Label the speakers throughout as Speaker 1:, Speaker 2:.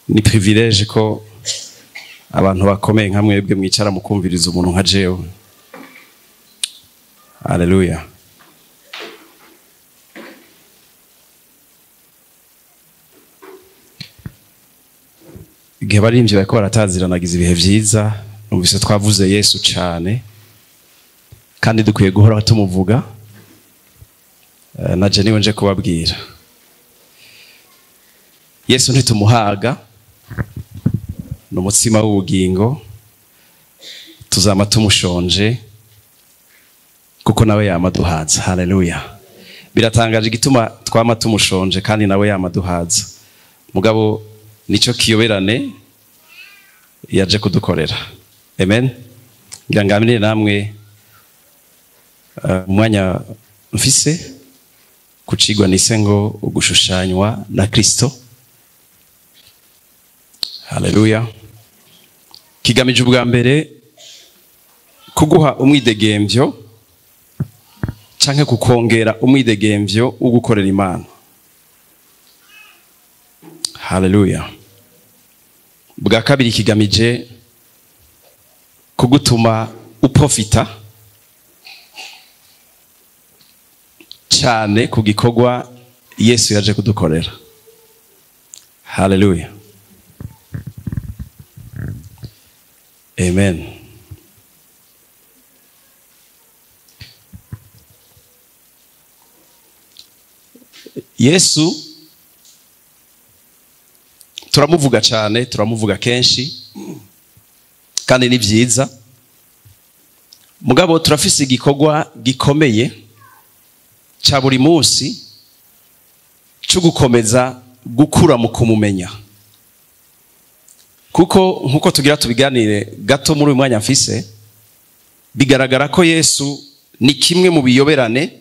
Speaker 1: ni privilege ko abantu bakomeye nka mwebwe mwicara mukumviriza umuntu nka jewe. Haleluya. Igihe barimvye bariko barataziranagiza ibihe vyiza, numvise twavuze Yesu cane kandi dukwiye guhora tumuvuga. Naje niwe nje kubabwira Yesu ntitumuhaga, n'umutsima w'ubugingo, tuzama tumushonje kuko nawe yamaduhaza. Haleluya. Biratangaje igituma twama tumushonje kandi nawe yamaduhaza. Mugabo nico kiyoberane yaje kudukorera. Amen. Ngira ngamire namwe mwanya mfise kucigwa nise ngo ugushushanywa na Kristo. Haleluya. Kigamije ubwa mbere kuguha umwidegemvyo canke kukongera umwidegemvyo ugukorera Imana. Haleluya. Bwa kabiri kigamije kugutuma uprofita cyane ku gikorwa Yesu yaje kudukorera. Haleluya. Amen. Yesu turamuvuga cyane, turamuvuga kenshi kandi ni byiza. Mugabo turafise igikorwa gikomeye cha buri munsi cyo gukomeza gukura mu kumumenya. Kuko nkuko tugira tubiganire gato muri uyu mwanya mfise, bigaragara ko Yesu ni kimwe mu biyoberane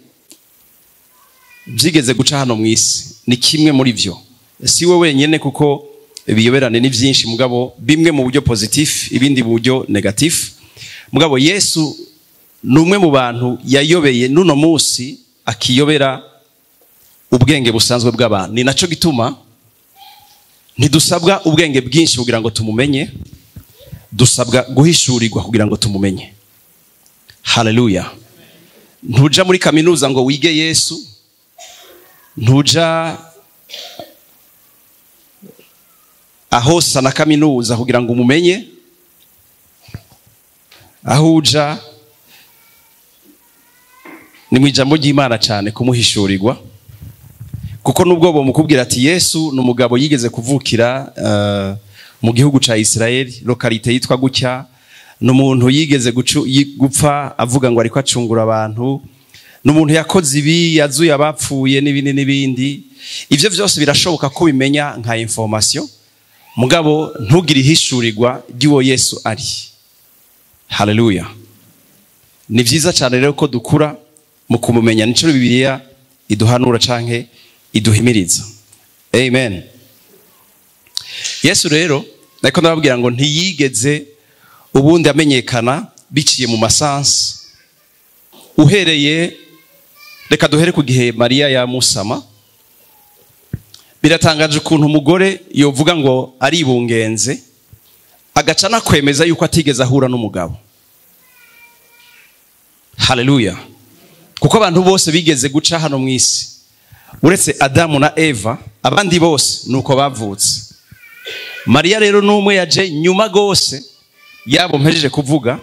Speaker 1: byigeze guca hano mu isi. Ni kimwe muri byo. Si we wenyene kuko biyoberane ni byinshi, mugabo bimwe mu buryo positif, ibindi mu buryo negatif. Mugabo Yesu numwe mu bantu yayobeye nuno munsi akiyobera ubwenge busanzwe bw'abantu. Ni naco gituma ntidusabwa ubwenge bwinshi kugira ngo tumumenye, dusabwa guhishurirwa kugira ngo tumumenye. Haleluya. Ntuja muri kaminuza ngo wige Yesu, ntuja aho sana kaminuza kugira ngo umumenye, aho uja ni mu ijambo ry'Imana cyane kumuhishurirwa. Kuko nubwo bomukubwira ati Yesu n'umugabo yigeze kuvukira mu gihugu ca Israeli, lokalite yitwa gutya, n'umuntu yigeze gupfa avuga ngo ariko acungura abantu, n'umuntu yakoze ibi, yazuye abapfuye n'ibindi. Ivyo vyose birashoboka ko bimenya nka information, mugabo ntugire ihishurirwa ry'uwo Yesu ari. Haleluya. Ni vyiza cyane rero ko dukura mu kumumenya. Nico Bibiliya iduhanura canke iduhimiriza. Amen. Yesu rero nako ndababwira ngo ntiyigeze ubundi amenyekana biciye mu masansi. Uhereye, reka duhere ku gihe Mariya yamusama. Biratangaje ukuntu umugore yovuga ngo aribungenze agaca nakwemeza yuko atigeze ahura n'umugabo. Haleluya. Kuko abantu bose bigeze guca hano mu isi uretse Adamu na Eva, abandi bose nuko bavutse. Mariya rero numwe yaje nyuma gose yabo mpejeje kuvuga.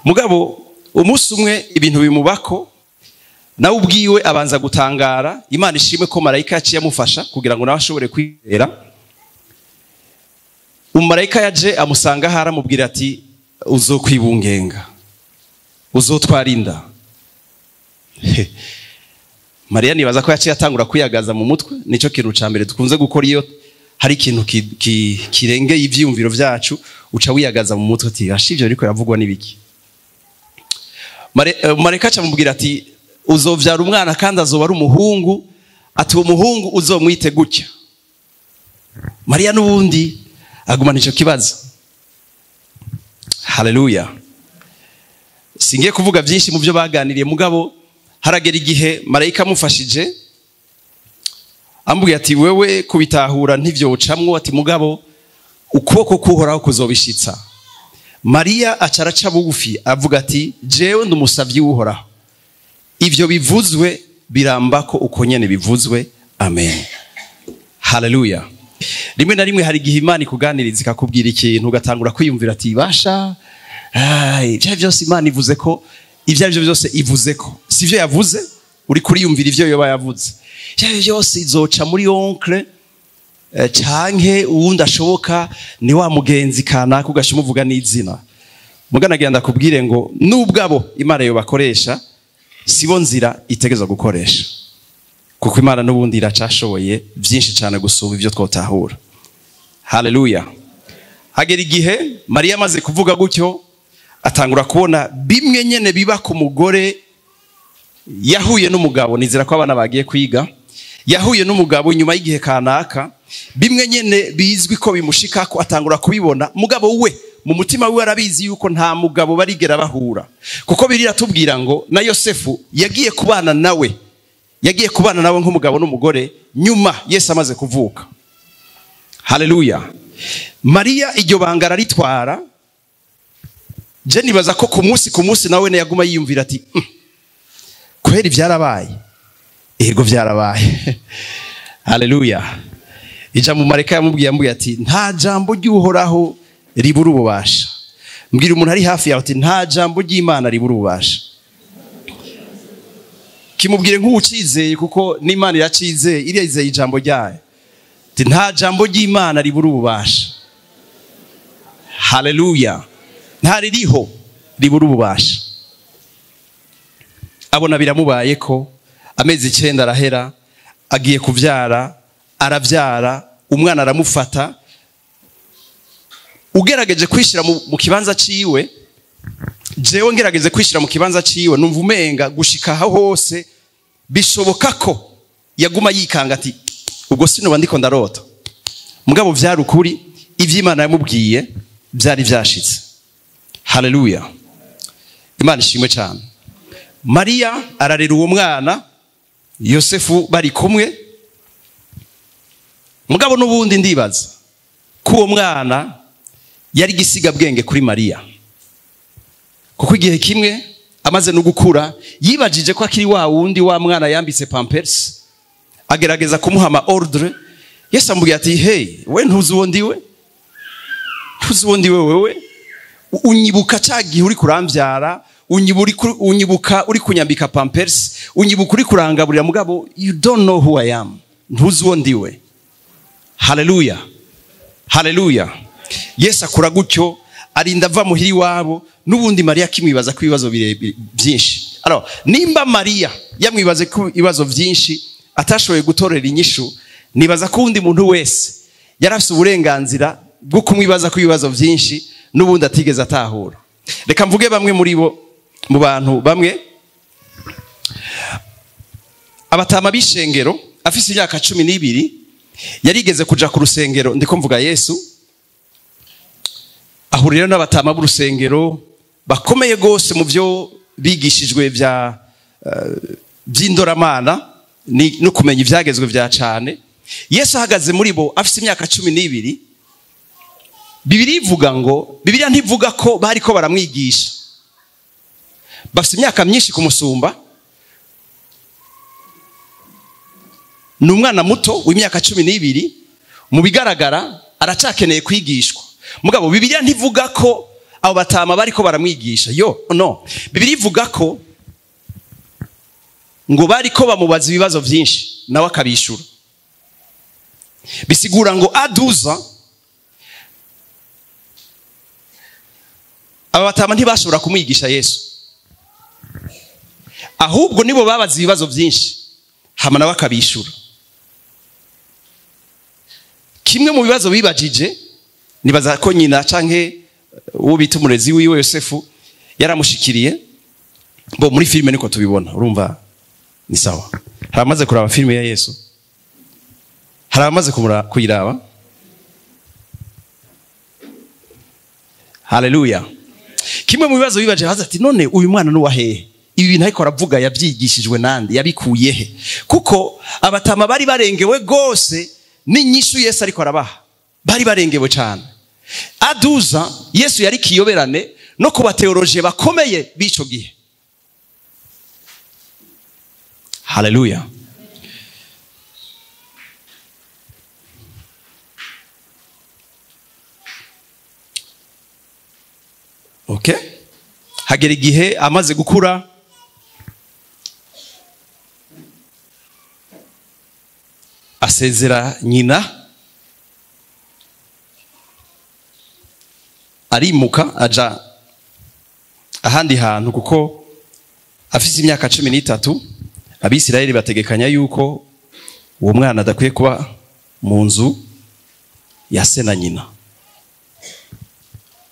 Speaker 1: Mugabo umunsi umwe ibintu bimubako, nawe ubwiwe abanza gutangara. Imana ishimwe ko marayika yaciye amufasha kugira ngo nawe ashobore kwizera. Umumarayika yaje amusanga hari amubwira ati uzokwibungenga, uzotwarinda. Mariya nibaza ko yaciye atangura kwiyagaza mu mutwe. Nico kintu ca mbere dukunze gukora iyo hari ikintu kirengeye ivyumviro vyacu, uca wiyagaza mu mutwe ati ashivyo ariko yavugwa nibiki. Marayika acamubwira ati uzovyara umwana kandi azoba ari umuhungu, ati uwo muhungu uzomwite gutya. Mariya n'ubundi agumana ico kibazo. Haleluya. Singiye kuvuga byinshi mu byo baganiriye, mugabo haragera igihe marayika amufashije ambwiye ati wewe kubitahura ntivyo ucamwo, ati mugabo ukuboko kuhoraho kuzobishitsa. Mariya acaraca bugufi avuga ati jewe ndumusavyi w'Uhoraho, ivyo bivuzwe birambako uko nyene bivuzwe. Amen, haleluya. Rimwe na rimwe hari igihe Imana ikuganiriza ikakubwira ikintu ugatangura kwiyumvira ati basha ivyo byose Imana ivuze ko, ivyo arivyo byose ivuze ko sivyo yavuze, uri kuriyumvira ivyo yoba yavuze. Ivyo byose izoca muri onkle canke uwundi ashoboka ni wa mugenzi kanaka ugashumuvuga n'izina. Muganagira ndakubwire ngo nubwabo Imana yo bakoresha sibo nzira itegeza gukoresha, kuko Imana n'ubundi iracashoboye byinshi cyane gusumba ivyo twotahura. Haleluya. Hagera igihe Mariya amaze kuvuga gutyo atangura kubona bimwe nyene biba ku mugore yahuye n'umugabo. Nizera ko abana bagiye kwiga, yahuye n'umugabo nyuma y'igihe kanaka, bimwe nyene bizwi ko bimushika ko atangura kubibona. Mugabo we mu mutima we arabizi yuko nta mugabo barigera bahura, kuko birira tubwira ngo na Yosefu yagiye kubana nawe nk'umugabo n'umugore nyuma Yesu amaze kuvuka. Haleluya. Mariya iryo banga araritwara. Je nibaza ko ku munsi nawe ne yaguma yiyumvira ati kweri byarabaye, ego byarabaye. Haleluya. Ijambo Mareka yamubwiye ati nta jambo ry'Uhoraho ribura ububasha. Mbwira umuntu ari hafi yawe ati nta jambo ry'Imana ribura ububasha. Kimubwire nk'ucizeye, kuko n'Imana iracizeye, irizeye ijambo ryayo. Ati nta jambo ry'Imana ribura ububasha. Haleluya. Nta ririho ribura ububasha. Abona biramubaye ko amezi 9 arahera, agiye kuvyara, aravyara, umwana aramufata. Ugerageje kwishira mu kibanza ciwe, jewe ngerageje kwishira mu kibanza ciwe, numva umenga gushika hose bishoboka ko yaguma yikanga ati ubwo sino ndiko ndarota. Mugabo vyari ukuri, ivy'Imana yamubwiye byari vyashitse. Haleluya. Imana ishimwe cyane. Mariya ararera uwo mwana, Yosefu bari kumwe. Mugabo n'ubundi ndibaza ko uwo mwana yari gisiga bwenge kuri Mariya, kuko igihe kimwe amaze no gukura yibajije ko akiri wa wundi wa mwana yambitse pampers, agerageza kumuhama ordre. Yesu amubwiye ati hey, we ntuzi undi wewe unyibuka cagihe uri kurambyara, unyibuka uri kunyambika pampers, unyibuka uri kurangaburira, mugabo you don't know who I am. Ntuzi undi we. Haleluya. Haleluya. Yesu akora gutyo arinda ava muhiri wabo. Nubundi Mariya kimwibaza ko ibibazo byinshi. Alors nimba Mariya yamwibaze ko ibibazo byinshi atashoboye gutorera inyishu, nibaza ko undi muntu wese yarafise uburenganzira bwo kumwibaza ko ibibazo byinshi nubundi atigeze atahura. Reka mvuge bamwe muri bo, mu bantu bamwe. Abatama b'ishengero afise imyaka 12 yarigeze kuja ku rusengero, ndiko mvuga Yesu. Ahurira n'abatama b'urusengero bakomeye gose mu byo bigishijwe by'indoramana no kumenya ivyagezwe vya cane. Yesu ahagaze muri bo afise imyaka 12. Bibiliya ivuga ngo, Bibiliya ntivuga ko bari ko baramwigisha, bafise imyaka myinshi kumusumba. Ni umwana muto w'imyaka 12, mu bigaragara aracakeneye kwigishwa. Mugabo Bibiliya ntivuga ko abo batama bari ko baramwigisha. No. Bibiliya ivuga ko ngo bari ko bamubaza ibibazo byinshi nawe akabishura. Bisigura ngo aduza aba batama ntibashobora kumwigisha Yesu, ahubwo nibo babaza ibibazo byinshi hama nawe akabishura. Kimwe mu bibazo bibajije, nibaza ko nyina canke uwo bita umurezi wiwe Yosefu yaramushikiriye. Bo muri filime niko tubibona, urumva ni sawa. Haramaze kuraba filime ya Yesu, haramaze kuyiraba. Haleluya. Kimwe mu bibazo bibaje haza ati none uyu mwana nuwa hehe? ibi bintu ariko aravuga yabyigishijwe nande, yabikuye he? Kuko abatama bari barengewe gose n'inyishu Yesu ariko arabaha, bari barengewe cyane. Aduza Yesu yari kiyoberane no kuba teoloje bakomeye bico gihe. Haleluya. Okay, hagera igihe amaze gukura asezera nyina, arimuka aja ahandi hantu, kuko afise imyaka 13 Abisirayeli bategekanya yuko uwo mwana adakwiye kuba mu nzu ya se na nyina.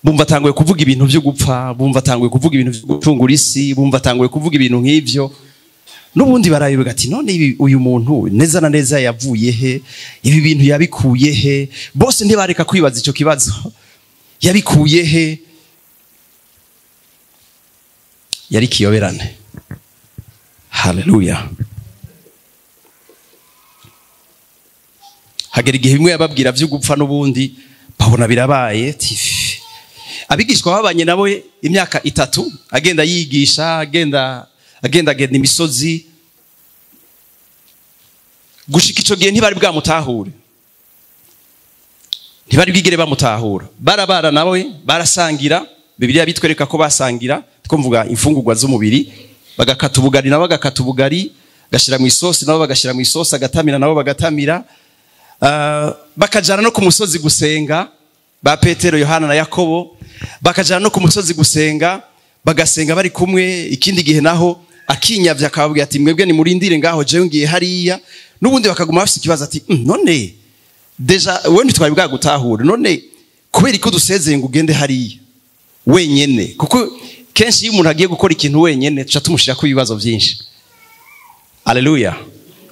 Speaker 1: Bumva tanguye kuvuga ibintu byo gupfa, bumva tanguye kuvuga ibintu byo gucungura isi, bumva tanguye kuvuga ibintu nk'ivyo. Nubundi barayiruga ati none uyu muntu neza na neza yavuye he? Ibi bintu yabikuye he? Bose ntibareka kwibaza ico kibazo. Yabikuye he? Yari kiyoberane. Haleluya. Hagera igihe bimwe yababwira byo gupfa n'ubundi babona birabaye. Abigishwa babanye nabo imyaka 3 agenda yigisha, agenda imisozi, gushika ico gihe ntibari bwamutahure, ntibari bwigere bamutahura. Barabara nawe barasangira, Bibiliya bitwereka ko basangira, twumvuga imfungurwa z'umubiri, bagakata ubugari nabo bagakata ubugari, gashira mu isosi nabo bagashira mu isosi, agatamira nabo bagatamira. Bakajana no ku musozi gusenga, ba Petero, Yohana na Yakobo bakajana no ku musozi gusenga, bagasenga bari kumwe. Ikindi gihe naho akinyavya akababwira ati mwebwe ni murindire ngaho jewe ngiye hariya. Nubundi bakaguma bafite ikibazo ati none deja we ntitwari bwagutahure, none kubera ko dusezeye ngo ugende hariya wenyene? Kuko kenshi iyo umuntu agiye gukora ikintu wenyene tuca tumushira ku ibibazo byinshi. Haleluya.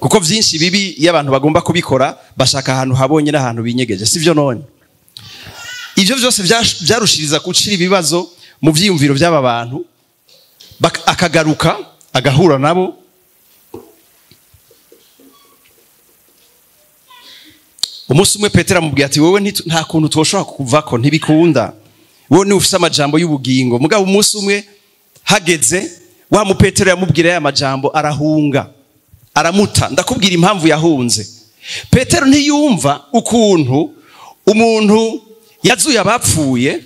Speaker 1: Kuko byinshi bibi y'abantu bagomba kubikora bashaka ahantu habonye n'ahantu binyegeje, sivyo? None ivyo byose byarushiriza gucira ibibazo mu vyiyumviro by'aba bantu. Akagaruka agahura nabo, umunsi umwe Petero amubwira ati wewe nta kuntu twoshobora kukuvako, ntibikunda, wowe ni ufise amajambo y'ubugingo. Mugabo umunsi umwe hageze wa mu Petero yamubwira ya majambo, arahunga aramuta. Ndakubwira impamvu yahunze. Petero ntiyumva ukuntu umuntu yazuye abapfuye,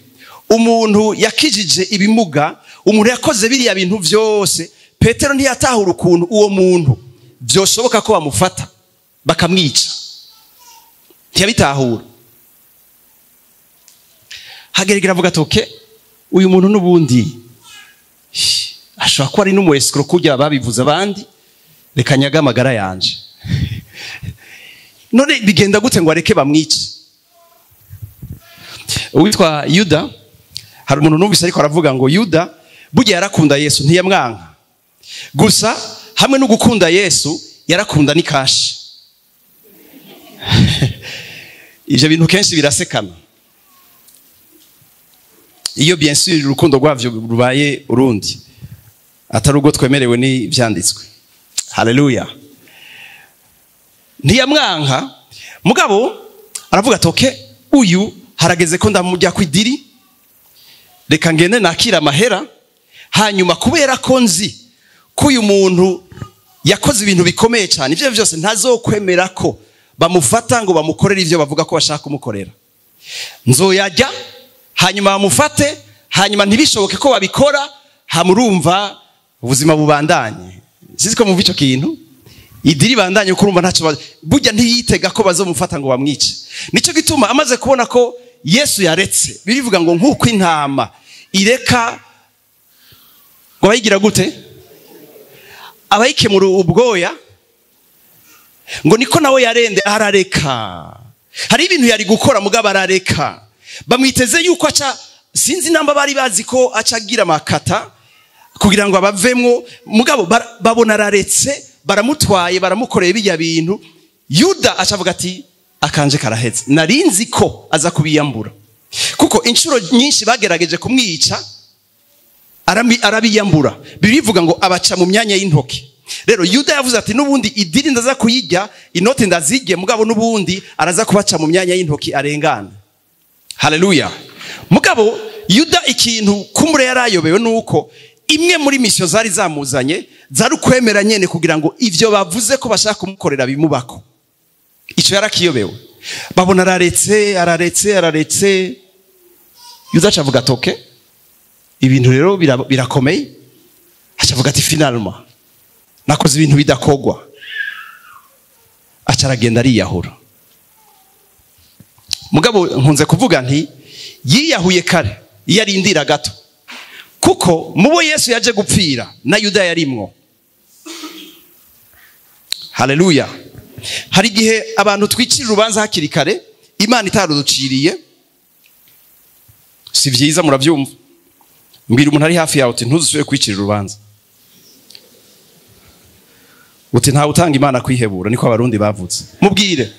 Speaker 1: umuntu yakijije ibimuga, umuntu yakoze biriya bintu byose. Petero ntiyatahura ukuntu uwo muntu byoshoboka ko bamufata bakamwica, ntiyabitahura. Hageragera avuga ati okay, uyu muntu n'ubundi ashobora kuba ari n'umuescro kugira babivuze abandi, reka nyaga amagara yanje. None bigenda gute ngo areke bamwice? Uwitwa Yuda, hari umuntu numvise ariko aravuga ngo Yuda burya yarakunda Yesu, ntiyamwanka gusa, hamwe no gukunda Yesu yarakunda n'ikashi. Ivyo bintu kenshi birasekana iyo bien sûr urukundo rwavyo rubaye urundi atari ubwo twemerewe ni vyanditswe. Haleluya. Ntiyamwanka mugabo aravuga ati okay, uyu harageze ko ndamujya kwidiri, reka ngende nakira amahera, hanyuma kubera ko nzi ko uyu muntu yakoze ibintu bikomeye cyane, ivyo byose ntazokwemera ko bamufata ngo bamukorere ivyo bavuga ko bashaka kumukorera. Nzoyajya hanyuma bamufate, hanyuma ntibishoboke ko babikora, hamurumva ubuzima bubandanye. Siziko mu bico kintu idiri bandanye kurumva ntacyo burya ntiyitega ko bazomufata ngo bamwice. Nico gituma amaze kubona ko Yesu yaretse, birivuga ngo nkuko intama ireka ngo bayigira gute, abayikemura ubwoya, ngo niko nawe yarende arareka. Hari ibintu yari gukora mugabo arareka. Bamwiteze yuko aca, sinzi namba bari bazi ko acagira makata kugira ngo abavemwo, mugabo babona araretse, baramutwaye baramukoreye bijya bintu. Yuda acavuga ati akanje karaheze, narinzi ko aza kubiyambura. Kuko inshuro nyinshi bagerageje kumwica arabiyambura. Bivuga ngo abaca mu myanya y'intoki. Rero Yuda yavuze ati nubundi idini ndaza kuyijya, inote ndazige, mugabo nubundi araza kubaca mu myanya y'intoki arengana. Haleluya. Mugabo Yuda ikintu kumure yarayobewe nuko imwe muri misyo zari zamuzanye zari kwemera nyene kugira ngo ivyo bavuze ko bashaka kumukorera bimubako. Ico yarakiyobewe. Babona araretse Yuda acavuga toke ibintu rero birakomeye. Acavuga ati finalement nakoze ibintu bidakogwa. Acaragenda ariyahura. Mugabo nkunze kuvuga nti yiyahuye kare yarindira gato, kuko mubo Yesu yaje gupfira na Yuda yarimwo. Haleluya. Hari gihe abantu twicira urubanza hakiri kare Imana itaruduciriye, si vyiza muravyumva. Mbira umuntu ari hafi yawe uti ntuzusubire kwicira urubanza. Uti nta utanga Imana kwihebura, niko abarundi bavutse. Mubwire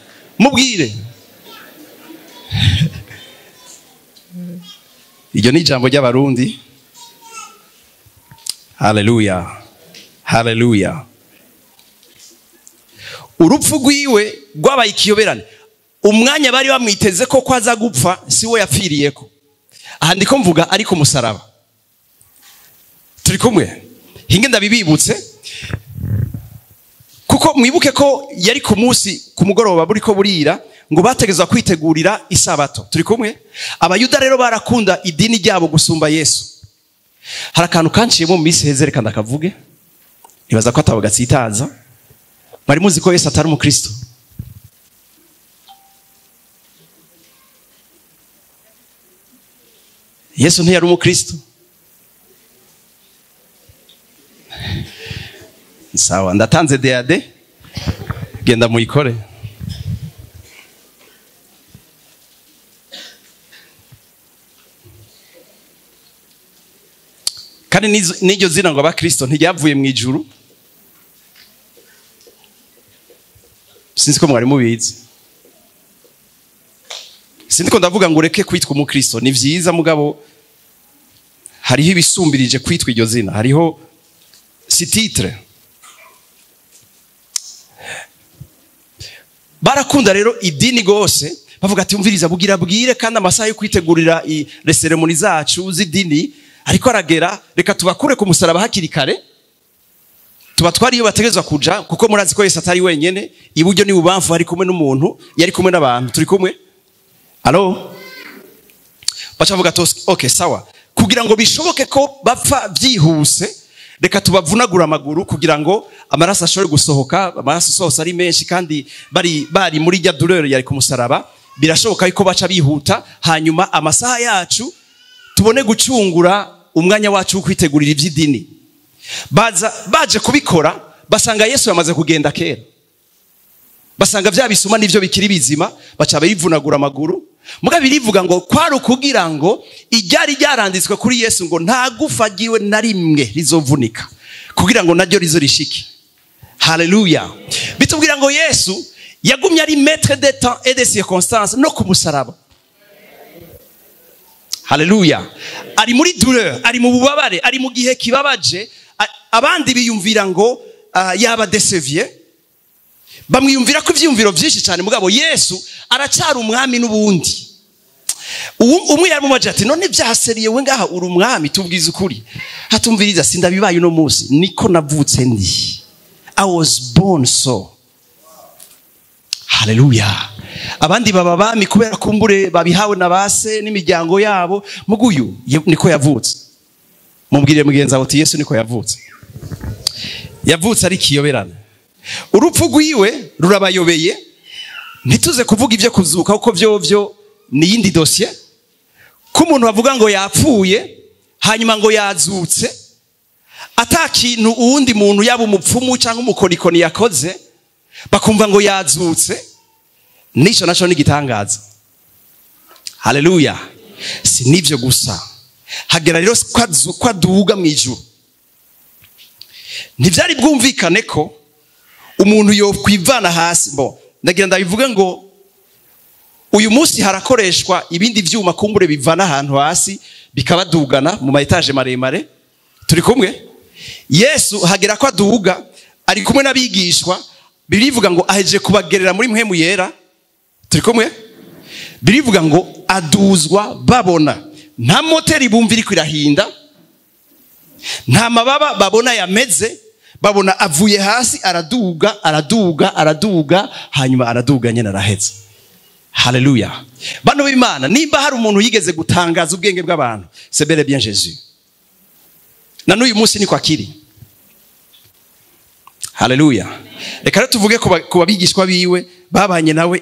Speaker 1: iryo ni ijambo ry'abarundi. Haleluya. Urupfu rwiwe rwabaye ikiyoberane. Umwanya bari bamwiteze ko kwaza gupfa siwo yapfiriyeko. Aha ndiko mvuga ari ku musaraba. Turi kumwe? Hinge ndabibibutse. Kuko mwibuke ko yari ku munsi ku mugoroba buriko burira ngo bategezwa kwitegurira isabato. Turi kumwe? Abayuda rero barakunda idini ryabo gusumba Yesu. Harakantu kanciyemo mu misi hezere kandi akavuge. Nibaza ko atabogatsitaza. Bari muzi ko Yesu atari umukristo. Yesu ntiyari umukristo. Sawa, ndatanze DAD. Genda muyikore. Kandi n'iryo zina ngo abakristo ntiryavuye mu ijuru. Sinzi ko mwari mubizi. Sinzi ko ndavuga ngo ureke kwitwa umukristo, ni vyiza mugabo hariho ibisumbirije kwitwa iryo zina. Hariho si titre. Barakunda rero idini gose, bavuga ati umviriza bugira bwire kandi amasaha yo kwitegurira reseremoni zacu z'idini ariko aragera, reka tubakure ku musaraba hakiri kare. Tubatwari iyo bategezwa kuja, kuko murazi ko Yesu atari wenyene, iburyo ni bubamfu hari kumwe n'umuntu, yari kumwe n'abantu. Turi kumwe? Allo? Bacavuga tos, okay sawa. Kugira ngo bishoboke ko bapfa byihuse, reka tubavunagura amaguru kugira ngo amaraso ashobore gusohoka. Amaraso sose ari menshi kandi bari muri rya douleur yari ku musaraba. Birashoboka yuko baca bihuta, hanyuma amasaha yacu tubone gucungura umwanya wacu wo kwitegurira iby'idini. Baje kubikora basanga Yesu yamaze kugenda kera. Basanga bya bisuma nivyo bikiri bizima, baca bivunagura amaguru. Muga birivuga ngo kwari ukugira ngo iryari ryaranditswe kuri Yesu ngo nta gufa giwe na rimwe rizovunika, kugira ngo naryo rizo rishike. Haleluya. Bitubwira ngo Yesu yagumye ari maître des temps et des circonstances no ku musaraba. Haleluya. Ari muri douleur, ari mu bubabare, ari mu gihe kibabaje. Abandi biyumvira ngo yaba desevye, bamwiyumvira ko ivyumviro vyinshi cyane, mugabo Yesu aracyari umwami n'ubundi. Umwe yamumaje ati none vyaseriye we ngaha uri umwami, tubwiza ukuri. Hatumviriza sindabibaye no munsi, niko navutse ndi. I was born so. Haleluya. Abandi baba bami kubera kumbure babihawe na base n'imiryango yabo, muguyu niko yavutse. Mubwire mugenza aho ati Yesu niko yavutse. Yavutse ari kiyoberana. Urupfu rwiwe rurabayobeye. Ntituze kuvuga ivyo kuzuka uko vyovyo ni yindi dossier. Ko umuntu bavuga ngo yapfuye hanyuma ngo yazutse, atakintu uwundi muntu yaba umupfumu cyangwa umukorikoni yakoze bakumva ngo yazutse, nico naco nigitangaza. Haleluya. Si nivyo gusa, hagera rero kwa duga mwijuru. Ntivyari bwumvikane ko umuntu yo kwivana hasi. Ndagira ndabivuga ngo uyu munsi harakoreshwa ibindi vyuma kumbure bivana ahantu hasi bikabadugana mu ma etage maremare. turi kumwe. Yesu hagera ko aduga ari kumwe n'abigishwa, birivuga ngo aheje kubagerera muri mpwemu yera. Turi kumwe. Birivuga ngo aduzwa babona, nta moteri bumvira kwirahinda, nta mababa babona yameze, babona avuye hasi araduga hanyuma araduga nyene araheza. Haleluya. Bano b'Imana, nimba hari umuntu yigeze gutangaza ubwenge bw'abantu, c'est bel et bien Jésus. Na n'uyu munsi niko akiri. Haleluya. Reka rero tuvuge ku babigishwa biwe babanye nawe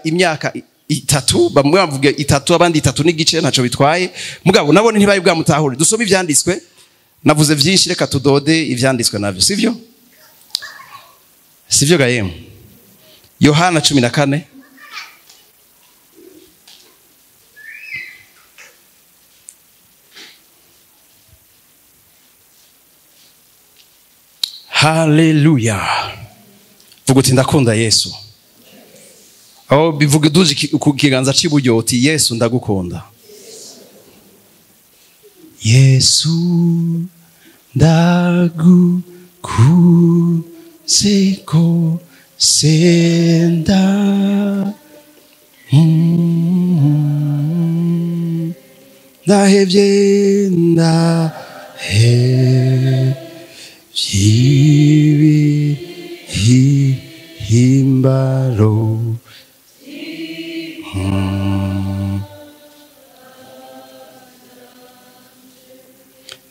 Speaker 1: imyaka 3, bamwe bavuga 3 abandi 3 n'igice, ntaco bitwaye. Mugabo nabone ntibaye bwamutahure. Dusome ivyanditswe. Navuze vyinshi, reka tudode ivyanditswe navyo, sivyo? Sivyo gayemu. Yohana 14. Haleluya. Vuga uti ndakunda Yesu. Aho bivuga duzi ku kiganza cy'iburyo uti Yesu ndagukunda. Yesu ndagukunze ko senda ndahevye himbaro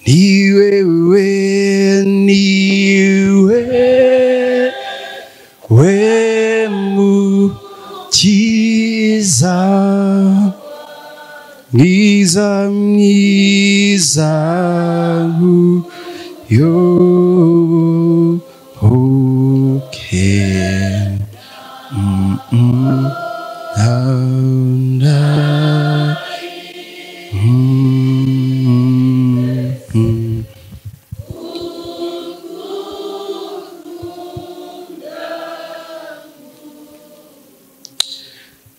Speaker 1: niwe mukiza mwiza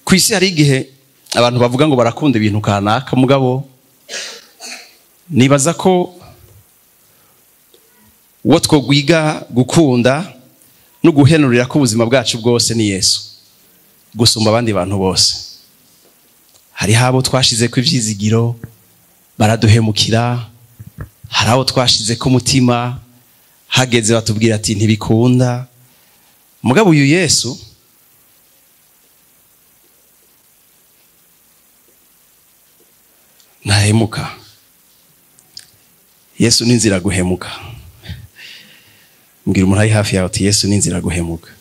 Speaker 1: kwisi hari igihe abantu bavuga ngo barakunda ibintu kanaka, mugabo nibaza ko uwo twogwiga gukunda no guhenurira ko ubuzima bwacu bwose ni Yesu gusumba abandi bantu bose. Hari habo twashize ku ivyizigiro baraduhemukira, hari abo twashize ku mutima hageze batubwira ati ntibikunda. Mugabo uyu Yesu ntahemuka. Yesu ni inzira guhemuka. Mbwira umuntu ari hafi yawe ati Yesu ni inzira guhemuka.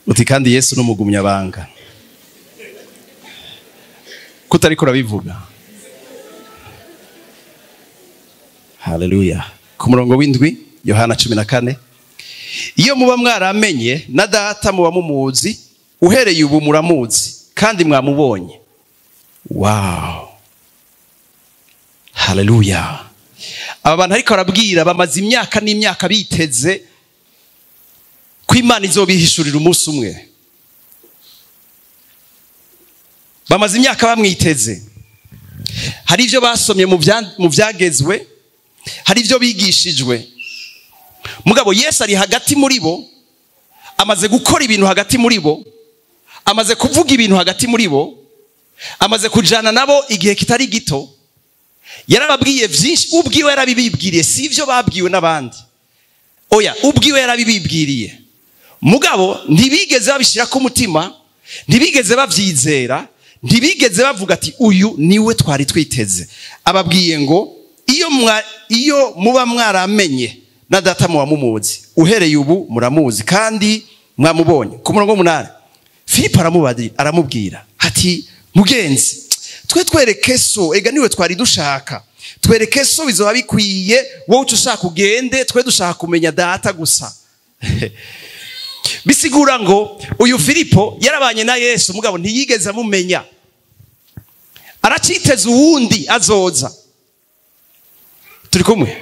Speaker 1: Uti kandi Yesu n'umugumyabanga. Kutariko urabivuga. Haleluya. Ku murongo w'indwi Yohana 14. Iyo muba mwaramenye na data muba mumuzi, uhereye ubu muramuzi kandi mwamubonye. Wow. Haleluya. Abantu ariko arabwira bamaze imyaka n'imyaka biteze ko Imana izobihishurira umunsi umwe. Bamaze imyaka bamwiteze. Hari ivyo basomye mu vyagezwe, hari ivyo bigishijwe. Mugabo Yesu ari hagati muri bo, amaze gukora ibintu hagati muri bo, amaze kuvuga ibintu hagati muri bo, amaze kujana nabo igihe kitari gito. Yarababwiye vyinshi, ubwiwe yarabibibwiriye, si ivyo babwiwe n'abandi. Oya, ubwiwe yarabibibwiriye. Mugabo ntibigeze babishira ku mutima, ntibigeze bavyizera, ntibigeze bavuga ati uyu niwe twari twiteze. Ababwiye ngo iyo muba mwaramenye na data muba mumuzi, uhereye ubu muramuzi kandi mwamubonye. Ku murongo 8 Filipo aramubwira ati mugenzi, twe twereke so, ega niwe twari dushaka. Twereke so bizoba bikwiye, wowe ushaka ugende, twe dushaka kumenya data gusa. Bisigura ngo uyu Filipo yarabanye na Yesu, mugabo ntiyigeze amumenya. Araciteze uwundi azoza. Turi kumwe?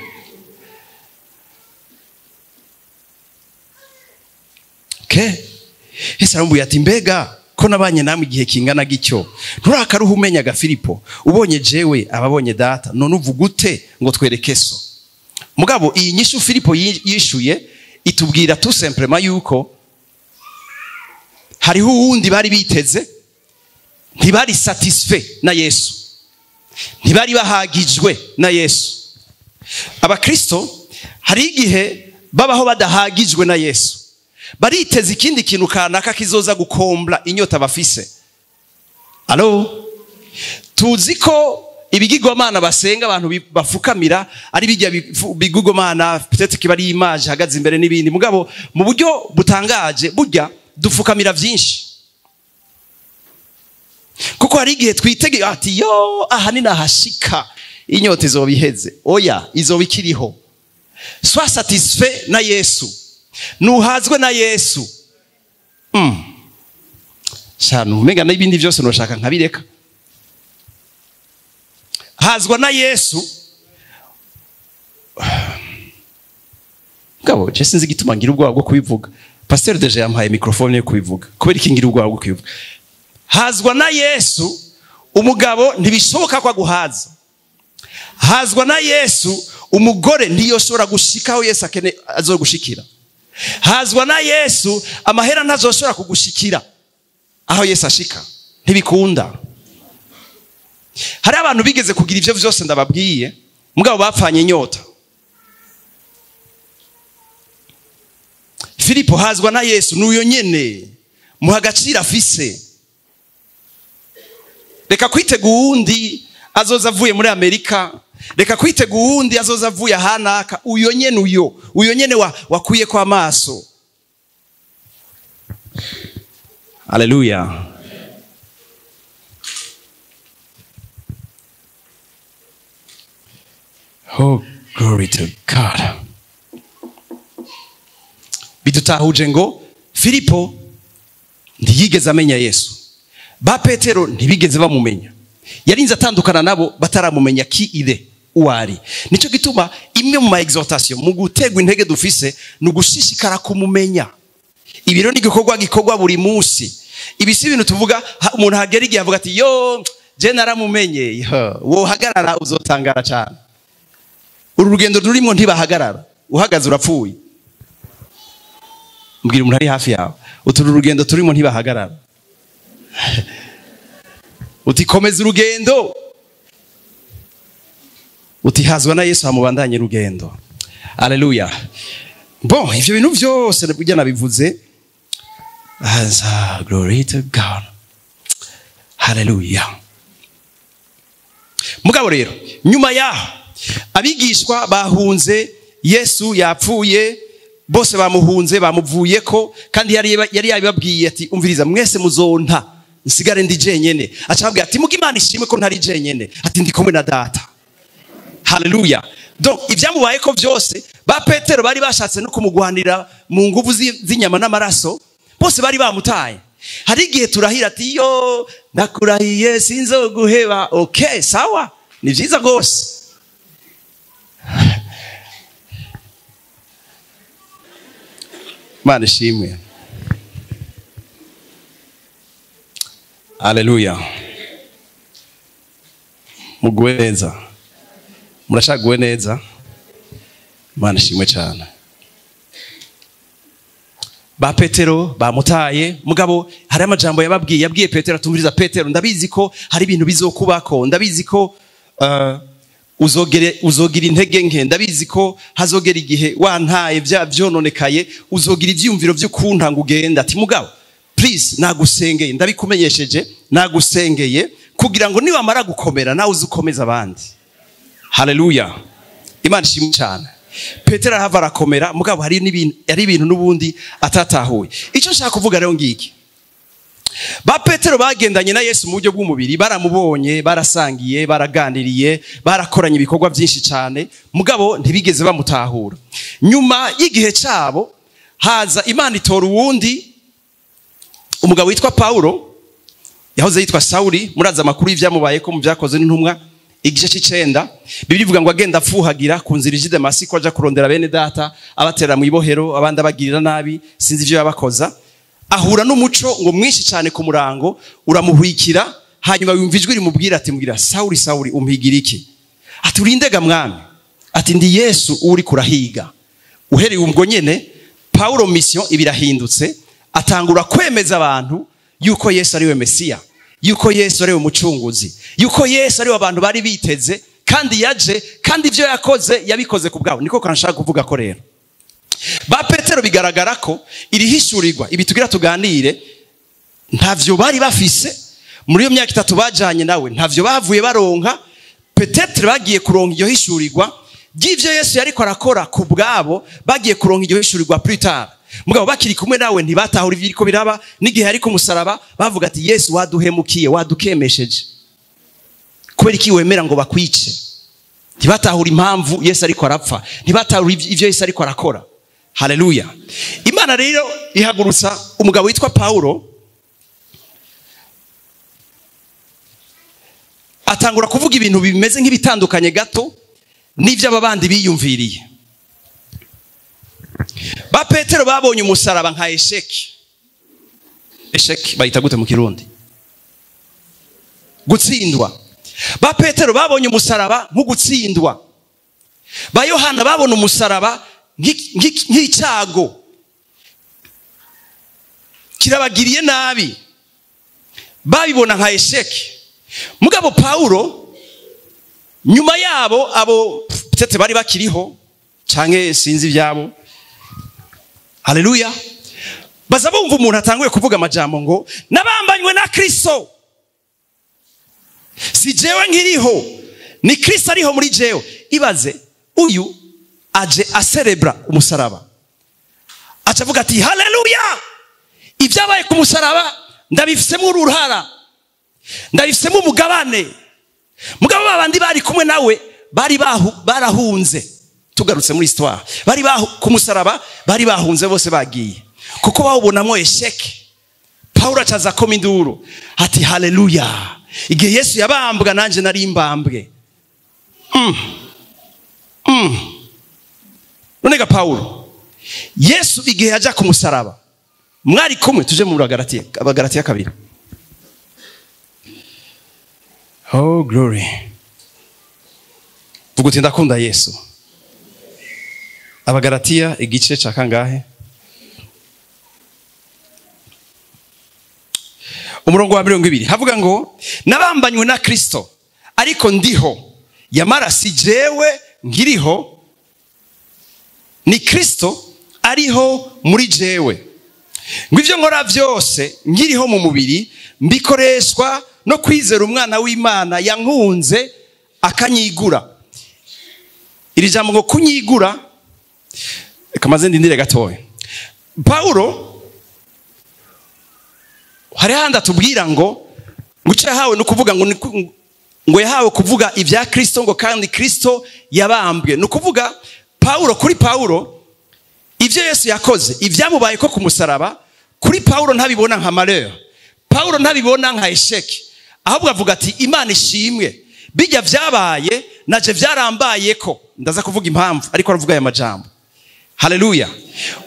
Speaker 1: Okay. Yesu aramubwira ati mbega ko nabanye namwe igihe kingana gicyo nturakaruha umenyaga Filipo ubonye jewe ababonye data none uvuga ute ngo twereke so. Mugabo iyi nyishu Filipo yishuye itubwira tout simplement yuko hariho uwundi bari biteze, ntibari satisfait na Yesu, ntibari bahagijwe na Yesu. Abakristo hari igihe babaho badahagijwe na Yesu, bariteze ikindi kintu kanaka kizoza gukombla inyota bafise. Alo, tuzi ko ibigirwamana basenga abantu bafukamira ari bijya bigirwamana peut-être kibari image hagaze imbere n'ibindi, mugabo mu buryo butangaje burya dufukamira byinshi. Kuko hari igihe twitege ati yo aha ni nahashika inyota izobiheze. Oya, izobikiriho. Sois satisfait na Yesu, nuhazwe na Yesu. Shanu mega n'ibindi byose noshaka nkabireka. Hazwa na Yesu. Ngabo je sinzi gituma ngira ubwoba bwo kubivuga. Pasteur deje yampaye microphone yo kubivuga. Kubera iki ngira ubwoba bwo kubivuga. Hazwa na Yesu umugabo ntibishoboka kwa guhaza. Hazwa na Yesu umugore ntiyoshobora gushikaho Yesu akene azogushikira. Hazwa na Yesu amahera ntazoshobora kugushikira aho Yesu ashika, ntibikunda. Hari abantu bigeze kugira ivyo vyose ndababwiye, mugabo bapfanye inyota. Filipo hazwa na Yesu nuyo nyene muhagacira afise. Reka kwitega uwundi azoza avuye muri Amerika, reka kwitega uwundi azoza avuye ahanaka. Uyo nyene uyo nyene wakuye kwa maso. Hallelujah. Oh, glory to God. Bidutahuje ngo Filipo ntiyigeze amenya Yesu, ba Petero ntibigeze bamumenya, yarinze atandukana nabo bataramumenya ki ide uwari. Nico gituma imwe mu exhortation mu gutegwa intege dufise nugushishikara kumumenya. Ibiro ni gikorwa buri munsi. Ibisi ibintu tuvuga umuntu hagera igihe avuga ati yo je naramumenye, wo hagarara uzotangara cyane. Uru rugendo rurimo ntibahagarara, uhagaze urapfuye. Mbwira umuntu ari hafi yawe uturu rugendo turimo ntibahagarara. Utikomeza urugendo, utihazwa na Yesu amubandanye rugendo. Haleluya. Bon, ivyo bintu byose burya nabivuze. Glory to God. Haleluya. Mugabo rero nyuma yaho abigishwa bahunze, Yesu yapfuye, bose bamuhunze bamuvuyeko, kandi yari yabibabwiye ati umviriza mwese muzonta nsigare ndi jenyene. Acababwira ati muga Imana ishimwe ko ntari jenyene, ati ndi kumwe na data. Haleluya. Donc ivyamubaye ko byose ba Petero bari bashatse no kumugwanira mu nguvu z'inyama n'amaraso, bose bari bamutaye. Hari igihe turahira ati yo ndakurahiye sinzoguheba. Okay, sawa, ni byiza gose. Mana ishimwe. Haleluya. Mugwe neza, murashagwe neza. Mana ishimwe cyane. Ba Petero bamutaye, mugabo hari amajambo yabwiye Petero atumviriza Petero, ndabizi ko hari ibintu bizokubako, ndabizi ko uzogira intege nke, ndabizi ko hazogera igihe wantaye byononekaye, uzogira ivyumviro byo kuntanga ugenda. Ati mugabo please nagusengeye, ndabikumenyesheje, nagusengeye kugira ngo niba mara gukomera nawe uzukomeza abandi. Haleluya. Imana ishimwe cyane. Petero arahava arakomera, mugabo hari ibintu n'ubundi atatahuye. Icyo nshaka kuvuga rero ngiki, ba Petero bagendanye na Yesu mu buryo bw'umubiri, baramubonye, barasangiye, baraganiriye, barakoranye ibikorwa byinshi cyane, mugabo ntibigeze bamutahura. Nyuma y'igihe cyabo haza Imana itora uwundi, umugabo witwa Paulo, yahoze yitwa Sauli. Muraza amakuru y'ivyamubaye ko mu byakoze n'intumwa igice c'icenda, Bibiri ivuga ngo agenda afuhagira ku nzira ije Damasiko aja kurondera bene data, abatera mu ibohero, abandi abagirira nabi, sinzi ivyo yabakoza. ahura n'umuco ngo mwinshi cyane ku murango uramuhwikira, hanyuma yumva ijwi rimubwira ati mbwira Sawuli Sawuli umpigira iki? Ati urindega mwami? Ati ndi Yesu uri kurahiga. Uhereye ubwo nyene Paulo mission ibirahindutse, atangura kwemeza abantu yuko Yesu ari we Mesiya, yuko Yesu ari we mucunguzi, yuko Yesu ari we abantu bari biteze, kandi yaje, kandi ibyo yakoze yabikoze ku bwabo. Niko kanashaka kuvuga ko rero ba Petero bigaragara ko irihishurirwa ibi tugira tuganire ntavyo bari bafise muri iyo myaka 3 bajanye nawe, ntavyo bavuye baronka. Petetre bagiye kuronka iyo hishurirwa y'ivyo Yesu yariko arakora ku bwabo, bagiye kuronka iyo hishurirwa plus tard. Mugabo bakiri kumwe nawe ntibatahura ivyiriko biraba, n'igihe ari ku musaraba bavuga ati Yesu waduhemukiye, wadukemesheje, kubera iki wemera ngo bakwice? Ntibatahura impamvu Yesu ariko arapfa, ntibatahura ivyo Yesu ariko arakora. Haleluya. Imana rero ihagurutsa umugabo witwa Paulo, atangura kuvuga ibintu bimeze nk'ibitandukanye gato n'ivyo ababandi biyumviriye. Ba Petero babonye umusaraba nka esheki. Esheki bayita gute mu Kirundi? Gutsindwa. Ba Petero babonye umusaraba nk'ugutsindwa. Ba Yohana babona umusaraba nk'icyago kirabagiriye nabi, babibona nka esheki. Mugabo Paulo nyuma yabo abo tete bari bakiriho canke sinzi ibyabo, haleluya, baza bumva umuntu atanguye kuvuga amajambo ngo nabambanywe na Kristo, si jewe nkiriho, ni Kristo ariho muri jewe. Ibaze uyu aje aserebra umusaraba, acavuga ati haleluya, ibyabaye ku musaraba ndabifisemo uruhara, ndabifisemo umugabane. Mugabo babandi bari kumwe nawe barahunze. Tugarutse muri histoire, bari ku musaraba bari bahunze bose bagiye, kuko bawubonamo esheke. Paulo acaza ko minduru ati haleluya, igihe Yesu yabambwa nanje nari imbambwe. Nonega Paulo, Yesu igihe yaja ku musaraba mwari kumwe, tuje mu Galatiya, Abagalatiya 2. Oh glory. Vuguti ndakunda Yesu. Abagalatiya igice ca kangahe? Umurongo wa 20 havuga ngo nabambanywe na Kristo, ariko ndiho, yamara si jewe ngiriho, ni Kristo ariho muri jewe. Ngwivyo nkora vyose ngiriho mu mubiri mbikoreshwa no kwizera umwana w'Imana yankunze akanyigura. Iri jambo ngo kunyigura, kamaze ndindire gatoya. Paulo hari handa tubwira ngo nguce hawe no kuvuga ngo yahawe kuvuga ibya Kristo, ngo kandi Kristo yabambwe. No kuvuga Paulo, kuri Paulo ivyo Yesu yakoze, ivyamubaye ko ku musaraba, kuri Paulo ntabibona nka malheur, Paulo ntabibona nka esheki, ahubwo avuga ati Imana ishimwe, bijya vyabaye naje vyarambaye ko. Ndaza kuvuga impamvu, ariko aravuga aya majambo. Haleluya.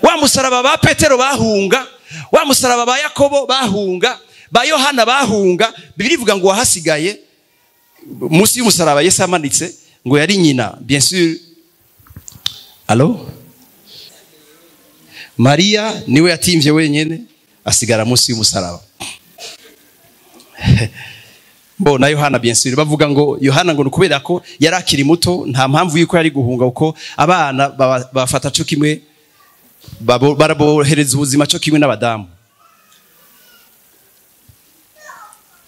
Speaker 1: Wa musaraba ba Petero bahunga, wa musaraba ba Yakobo bahunga, ba Yohana bahunga, Bibiri ivuga ngo wahasigaye munsi y'umusaraba Yesu amanitse ngo yari nyina, bien sûr. Allo? Maria niwe yatimvye wenyene asigara munsi y'umusaraba. Na Yohana bien sûr bavuga ngo Yohana ngo nukubera ko yarakiri muto, nta mpamvu yuko yari guhunga, uko abana bafata cyo kimwe, barabohereza ubuzima cyo kimwe n'abadamu.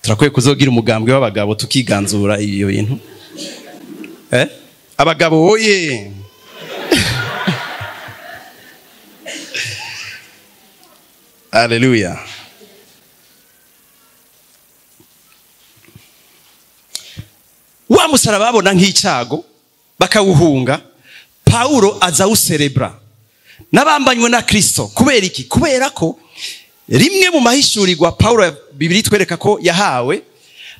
Speaker 1: Turakwiye kuzogira umugambwe w'abagabo tukiganzura iyo bintu. Abagabo oye. Haleluya. Wa musaraba babona nk'icyago bakawuhunga, Paulo aza userebra nabambanywe na Kristo. Kubera iki? Kubera ko rimwe mu mahishurirwa Paulo Bibiri twereka ko yahawe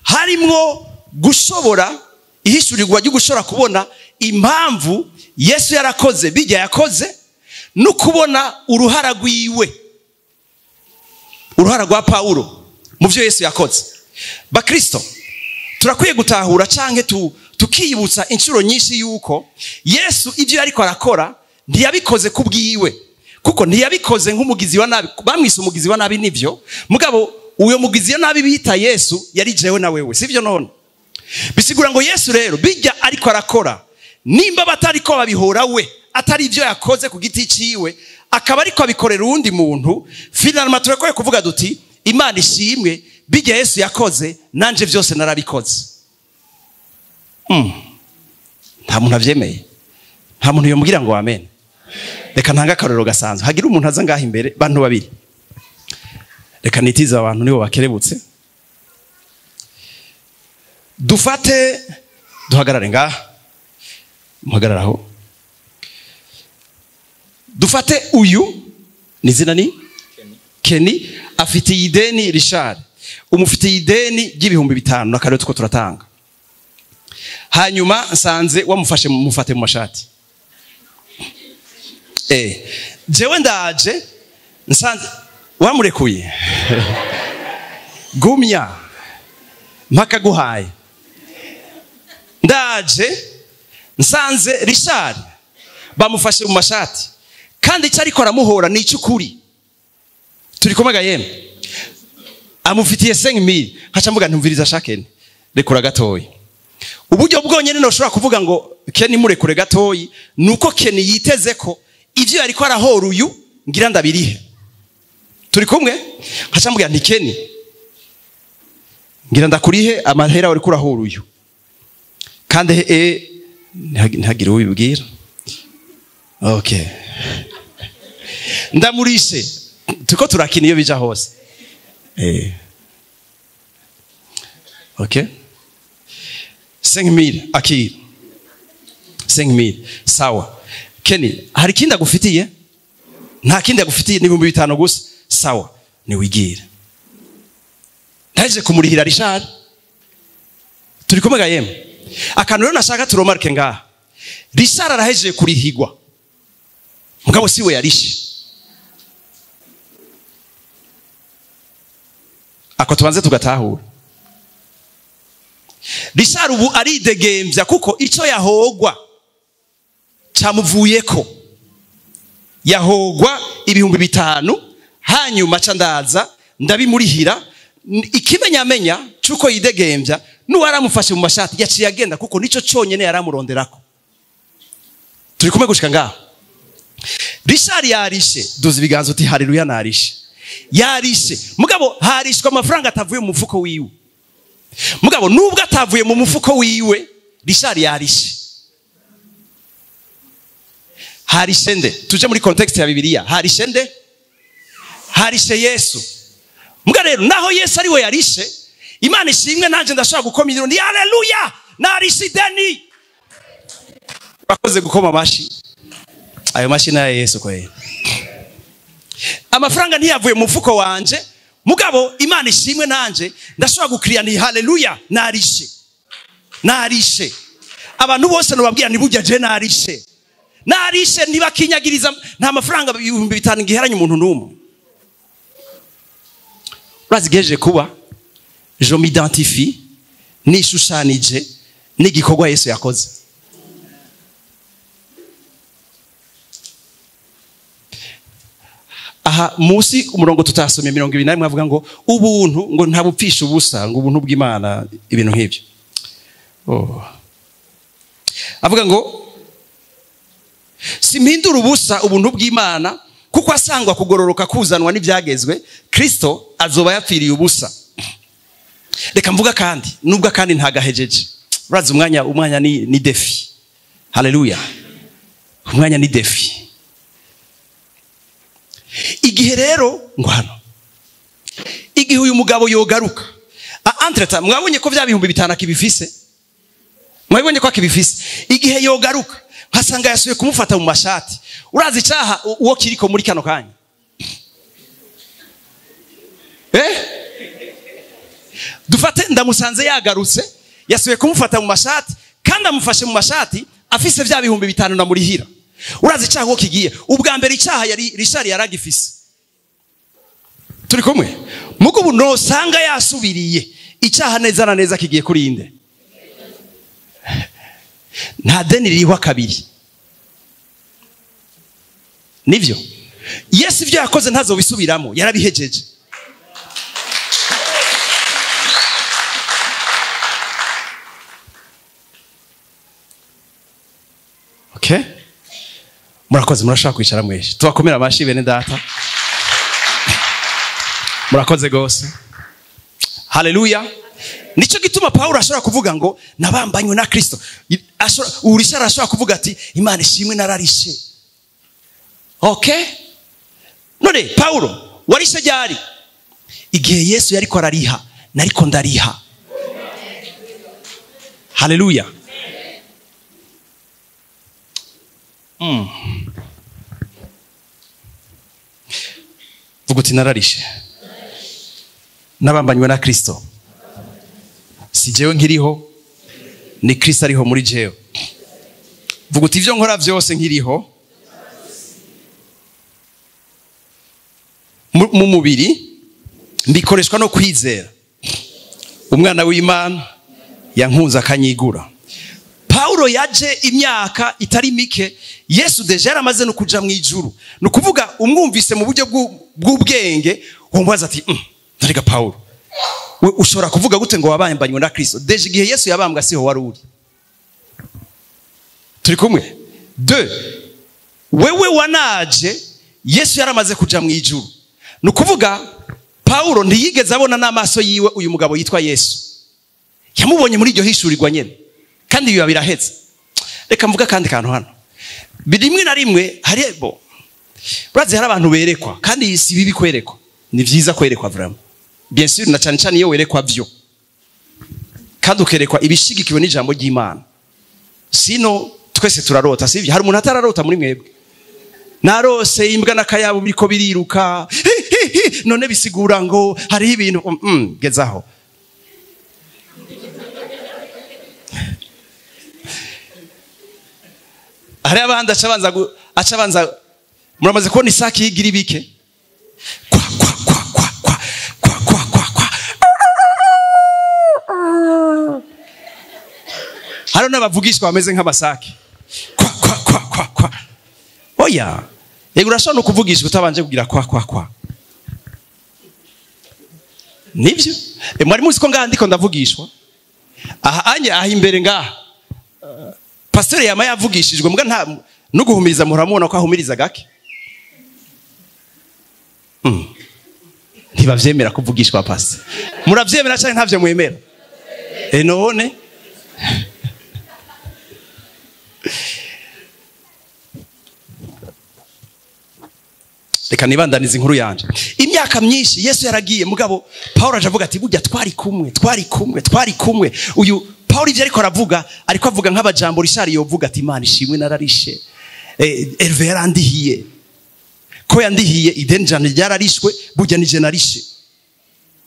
Speaker 1: harimwo gushobora ihishurirwa ryo gushobora kubona impamvu Yesu yarakoze bijya yakoze, no kubona uruhara rwiwe. uruhara rwa Paulo mu byo Yesu yakoze. Bakristo turakwiye gutahura canke tukiyibutsa inshuro nyinshi yuko Yesu ibyo yariko arakora ntiyabikoze kubwiwe, kuko ntiyabikoze nk'umugizi wa nabi. Bamwise umugizi wa nabi nivyo, mugabo uyo mugizi wa nabi bita Yesu yari jewe na wewe, sivyo? None bisigura ngo Yesu rero bijya ariko arakora, nimba batariko babihora we atari ivyo yakoze ku giti ciwe, akaba ariko abikorera undi muntu, finalement turekwe kuvuga duti Imana ishimwe, bijya Yesu yakoze nanje byose narabikoze. Nta muntu avyemeye, nta muntu yomugira ngo amen. Reka ntanga akarorero gasanzwe. Hagira umuntu aza ngaha imbere, bantu babiri, reka nitiza abantu nibo bakerebutse, dufate duhagarare ngaha, muhagararaho, dufate uyu nizina ni Kenny, afite ideni Richard, umufite ideni ry'ibihumbi 5 nakarero tuko turatanga. Hanyuma nsanze wamufashe mufate mu mashati. Jewe ndaje nsanze wamurekuye gumya mpaka guhaye. Ndaje nsanze Richard bamufashe mu mashati, kandi cyari ko aramuhora ni cyukuri. Turi komega yemwe, amufitiye 5000. Haca mvuga ntumviriza shakene, rekura gatoyi. Uburyo bwonyene no shobora kuvuga ngo Kenny murekure gatoyi, nuko Kenny yiteze ko ivyo yariko arahora uyu ngira ndabirihe. Turi kumwe? Haca mvuga nti Kenny, ngira ndakurihe amahera uri kurahora uyu, kandi ntagire ubibwira. Okay, ndamurishe tuko turakina iyo bija hose. Okay, 5000 akiri 5000. Sawa Kenny, hari kindi agufitiye? Nta kindi agufitiye, ni 5,000 gusa. Sawa, ni wigire. Ndaje kumurihira Richard. Turi komega yemwe. Akantu rero nashaka turomarke ngaha, Richard araheje kurihigwa, mugabo siwe yarishe. Ako tubanze tugatahura. Richard ubu aridegembya kuko ico yahogwa camuvuyeko. Yahogwa ibihumbi 5, hanyuma candaza ndabimurihira. Ikimenyamenya cuko yidegembya nuwaramufashe mu mashati yaciye agenda, kuko nico cyonyene yaramuronderako. Turi kumwe gushika ngaho. Richard yarishe, duzi ibiganzo uti haleluya, narishe. Yarishe, mugabo harishwa amafaranga atavuye mu mufuko wiwe. Mugabo nubwo atavuye mu mufuko wiwe, Richard yarishe. Harishe nde? Tuje muri context ya Bibiliya. Harishe nde? Harishe Yesu. Muga rero naho Yesu ari we yarishe, Imana ishimwe nanje ndashaka gukoma induru, ni haleluya, narishe ideni. Bakoze gukoma amashi. Ayo mashina ya Yesu kwa yeye. Amafaranga ntiyavuye mu mufuko wanje, mugabo Imana ishimwe nanje ndashaka gukiriya, ni haleluya, narishe. Narishe. Abantu bose no babwira nibujya je narishe. Narishe ntibakinyagiriza, nta mafaranga 5,000 ngiheranye umuntu numwe. Urazigeje kuba je m'identifie nishushanije n'igikorwa Yesu yakoze. Aha musi umurongo tutasomye 21 avuga ngo ubuntu ngo ntabupfisha ubusa, ngo ubuntu bw'Imana, ibintu nk'ibyo. Avuga ngo simpindura ubusa ubuntu bw'Imana, kuko asangwa kugororoka kuzanwa n'ibyagezwe, Kristo azoba yapfiriye ubusa. Reka mvuga kandi nubwo kandi ntagahejeje. Urazi umwanya ni defi. Haleluya. Umwanya ni defi. Igihe rero ngo hano, igihe uyu mugabo yogaruka, entreta mwabonye ko bya 5,000 akibifise? Mwabonye ko akibifise? Igihe yogaruka hasanga yasuye kumufata mu mashati. Urazi icyaha uwo kiriko muri kano kanya? Dufate ndamusanze yagarutse, yasuye kumufata mu mashati, kandi amufashe mu mashati afise bya 5,000 namurihira. Urazi icyaha uwo kigiye? Ubwa mbere icyaha yari Richard yaragifise. turi kumwe mugo ubu nosanga yasubiriye icyaha neza na neza kigiye kuri inde nta deni ririho kabiri nivyo Yesu ibyo yakoze ntazo bisubiramo yarabihejeje okay murakoze murashaka kwicara mweshe tubakomera amashi bene data murakoze gose haleluya nico gituma Paulo ashobora kuvuga ngo nabambanywe na Kristo urishara ashobora kuvuga ati Imana ishimwe nararishe okay none Paulo warishe ryari igihe Yesu yariko arariha nariko ndariha haleluya vuguti nararishe nabambanywe na Kristo si jewe nkiriho ni Kristo ariho muri jewe vuguti ivyo nkora vyose nkiriho mu mubiri mbikoreshwa no kwizera umwana w'Imana yankunze akanyigura Paulo yaje imyaka itari mike Yesu deje yaramaze no kuja mu ijuru no kuvuga umwumvise mu buryo bw'ubwenge wumvaza ati ndarega Paulo ushobora kuvuga gute ngo wabambanywe na Kristo deje igihe Yesu yabambwa siho wari uri turi kumwe wewe wanaje Yesu yaramaze kuja mu ijuru no kuvuga Paulo ntiyigeze abona n'amaso yiwe uyu mugabo yitwa Yesu yamubonye muri iryo hishurirwa nyene kandi biba birahetse reka mvuga kandi kantu hano birimwe na rimwe harebo braze hari abantu berekwa kandi si bibi kwerekwa ni vyiza kwerekwa vraiment bien sûr na cyane cyane iyo werekwa byo kandi ukerekwa ibishigikiwe n'ijambo ry'Imana sino twese turarota sivyo hari umuntu atararota muri mwebwe narose imbwa nakayabo biriko biriruka none bisigura ngo hari ibintu gezaho hari abandi acabanza muramaze kubona isaki yigira ibike kwa hari n'abavugishwa bameze nk'amasaki kwa oya yego urashobora no kuvugisha utabanje kugira kwa nibyo mwari muzi ko ngandiko ndavugishwa aha imbere ngaha pastor yama yavugishijwe mbwa nta no guhumiriza muramubona ko ahumiriza gake ntibavyemera kuvugishwa pastor muravyemera cyane ntavyo mwemera none reka nibandaniza inkuru yanje imyaka myinshi Yesu yaragiye mugabo Paulo ajavuga ati burya twari kumwe uyu Paulo ivyo ariko aravuga ariko avuga nk'abajambo rishari yovuga ati Imana ishimwe nararishe Herve yarandihiye ko yandihiye idenjane ryararishwe burya nije narishe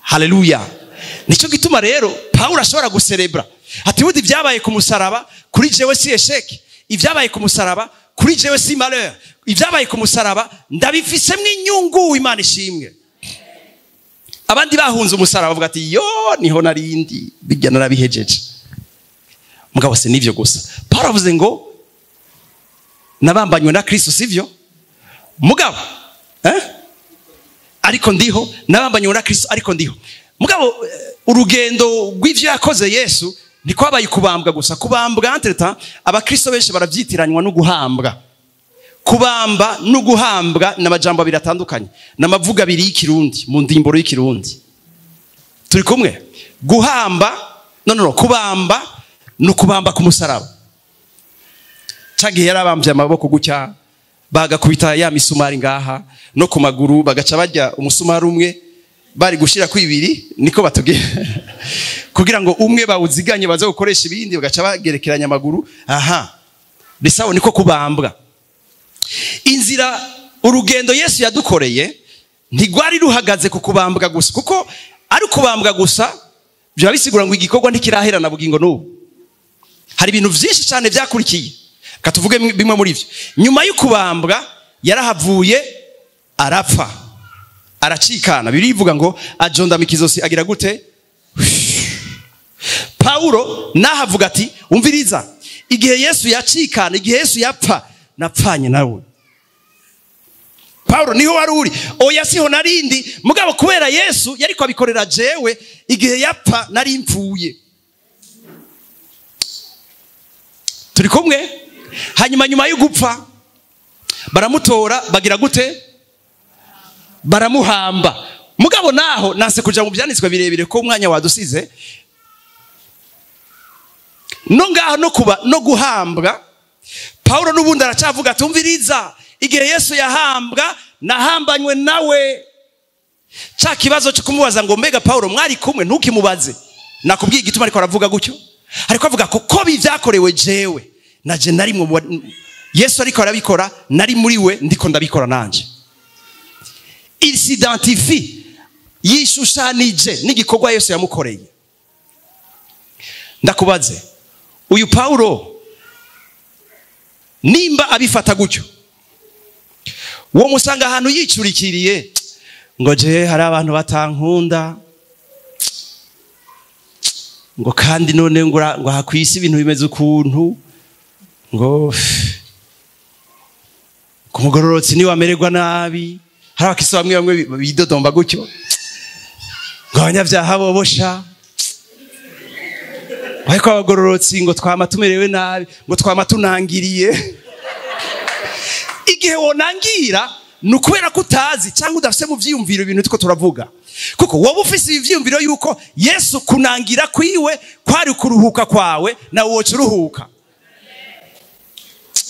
Speaker 1: haleluya nico gituma rero Paulo ashobora guserebra ati budi byabaye ku musaraba kuri jewe si esheke ivyabaye ku musaraba kuri jewe si malheur ivyabaye ku musaraba ndabifisemwe inyungu Imana ishimwe abandi bahunze umusaraba bavuga ati yo niho narindi bijya narabihejeje mugabo se nivyo gusa Paulo avuze ngo nabambanywe na Kristo sivyo mugabo ariko ndiho nabambanywe na Kristo ariko ndiho mugabo urugendo rw'ivyo yakoze Yesu ni kwabaye kubambwa gusa kubambwa entretemps abakristo benshi baravyitiranywa no guhambwa kubamba no guhambwa n'amajambo biratandukanye n'amavuga biri y'ikirundi mu ndimboro y'ikirundi turi kumwe guhamba no kubamba no kubamba ku musaraba cagiye yarabambye amaboko gucya bagakubita ya misumari ngaha no ku maguru bagaca bajya umusumari umwe bari gushira ku ibiri niko batugiye kugira ngo umwe bawuziganye baze gukoresha ibindi bagaca bagerekeranya amaguru bisawo niko kubambwa inzira urugendo Yesu yadukoreye ntigwari ruhagaze ku kubambwa gusa kuko ari kubambwa gusa byo bisigura ngo igikorwa ntikirahera na bugingo n'ubu hari ibintu byinshi cyane byakurikiye katuvuge bimwe muri byo nyuma yo kubambwa yarahavuye arapfa aracikana. Birivuga ngo ajondamika izosi agira gute? Paulo nahavuga ati umviriza, igihe Yesu yacikana, igihe Yesu yapfa, napfanye nawe. Paulo niho wari uri, oya siho narindi, mugabo kubera Yesu yariko abikorera jewe, igihe yapfa nari mpfuye. Turi kumwe? Hanyuma nyuma yo gupfa baramutora, bagira gute? Baramuhamba. Mugabo naho nase kuja mu byanditswe birebire ko umwanya wadusize. No ngaho no kuba no guhambwa, Paulo nubundi aracavuga ati umviriza, igihe Yesu yahambwa nahambanywe nawe. Cha kibazo cyo kumubaza ngo mbega Paulo mwari kumwe, ntukimubaze. Nakubwiye igituma ariko aravuga gutyo. Ariko avuga ko bivyakorewe jewe naje nari mu Yesu ariko arabikora, nari muri we ndiko ndabikora nanje. Il s'identifie, yishushanije n'igikorwa Yesu yamukoreye. Ndakubaze, uyu Paulo nimba abifata gutyo, wo musanga ahantu yicurikiriye ngo je hari abantu batankunda, ngo kandi none ngo hakwisi ibintu bimeze ukuntu, ngo kumugororotsi ni wamererwa nabi, hari abakisi bamwe bidodomba gutyo, ngo abanyabyaha bobosha, ariko abagororotsi ngo twama tumerewe nabi, ngo twama tunangiriye. Igihe wonangira nukubera kutazi cyangwa udafise mu vyiyumviro ibintu tuko turavuga, kuko wowe ufise ivyiyumviro yuko Yesu kunangira kwiwe kwari kuruhuka kwawe, na wowe uruhuka.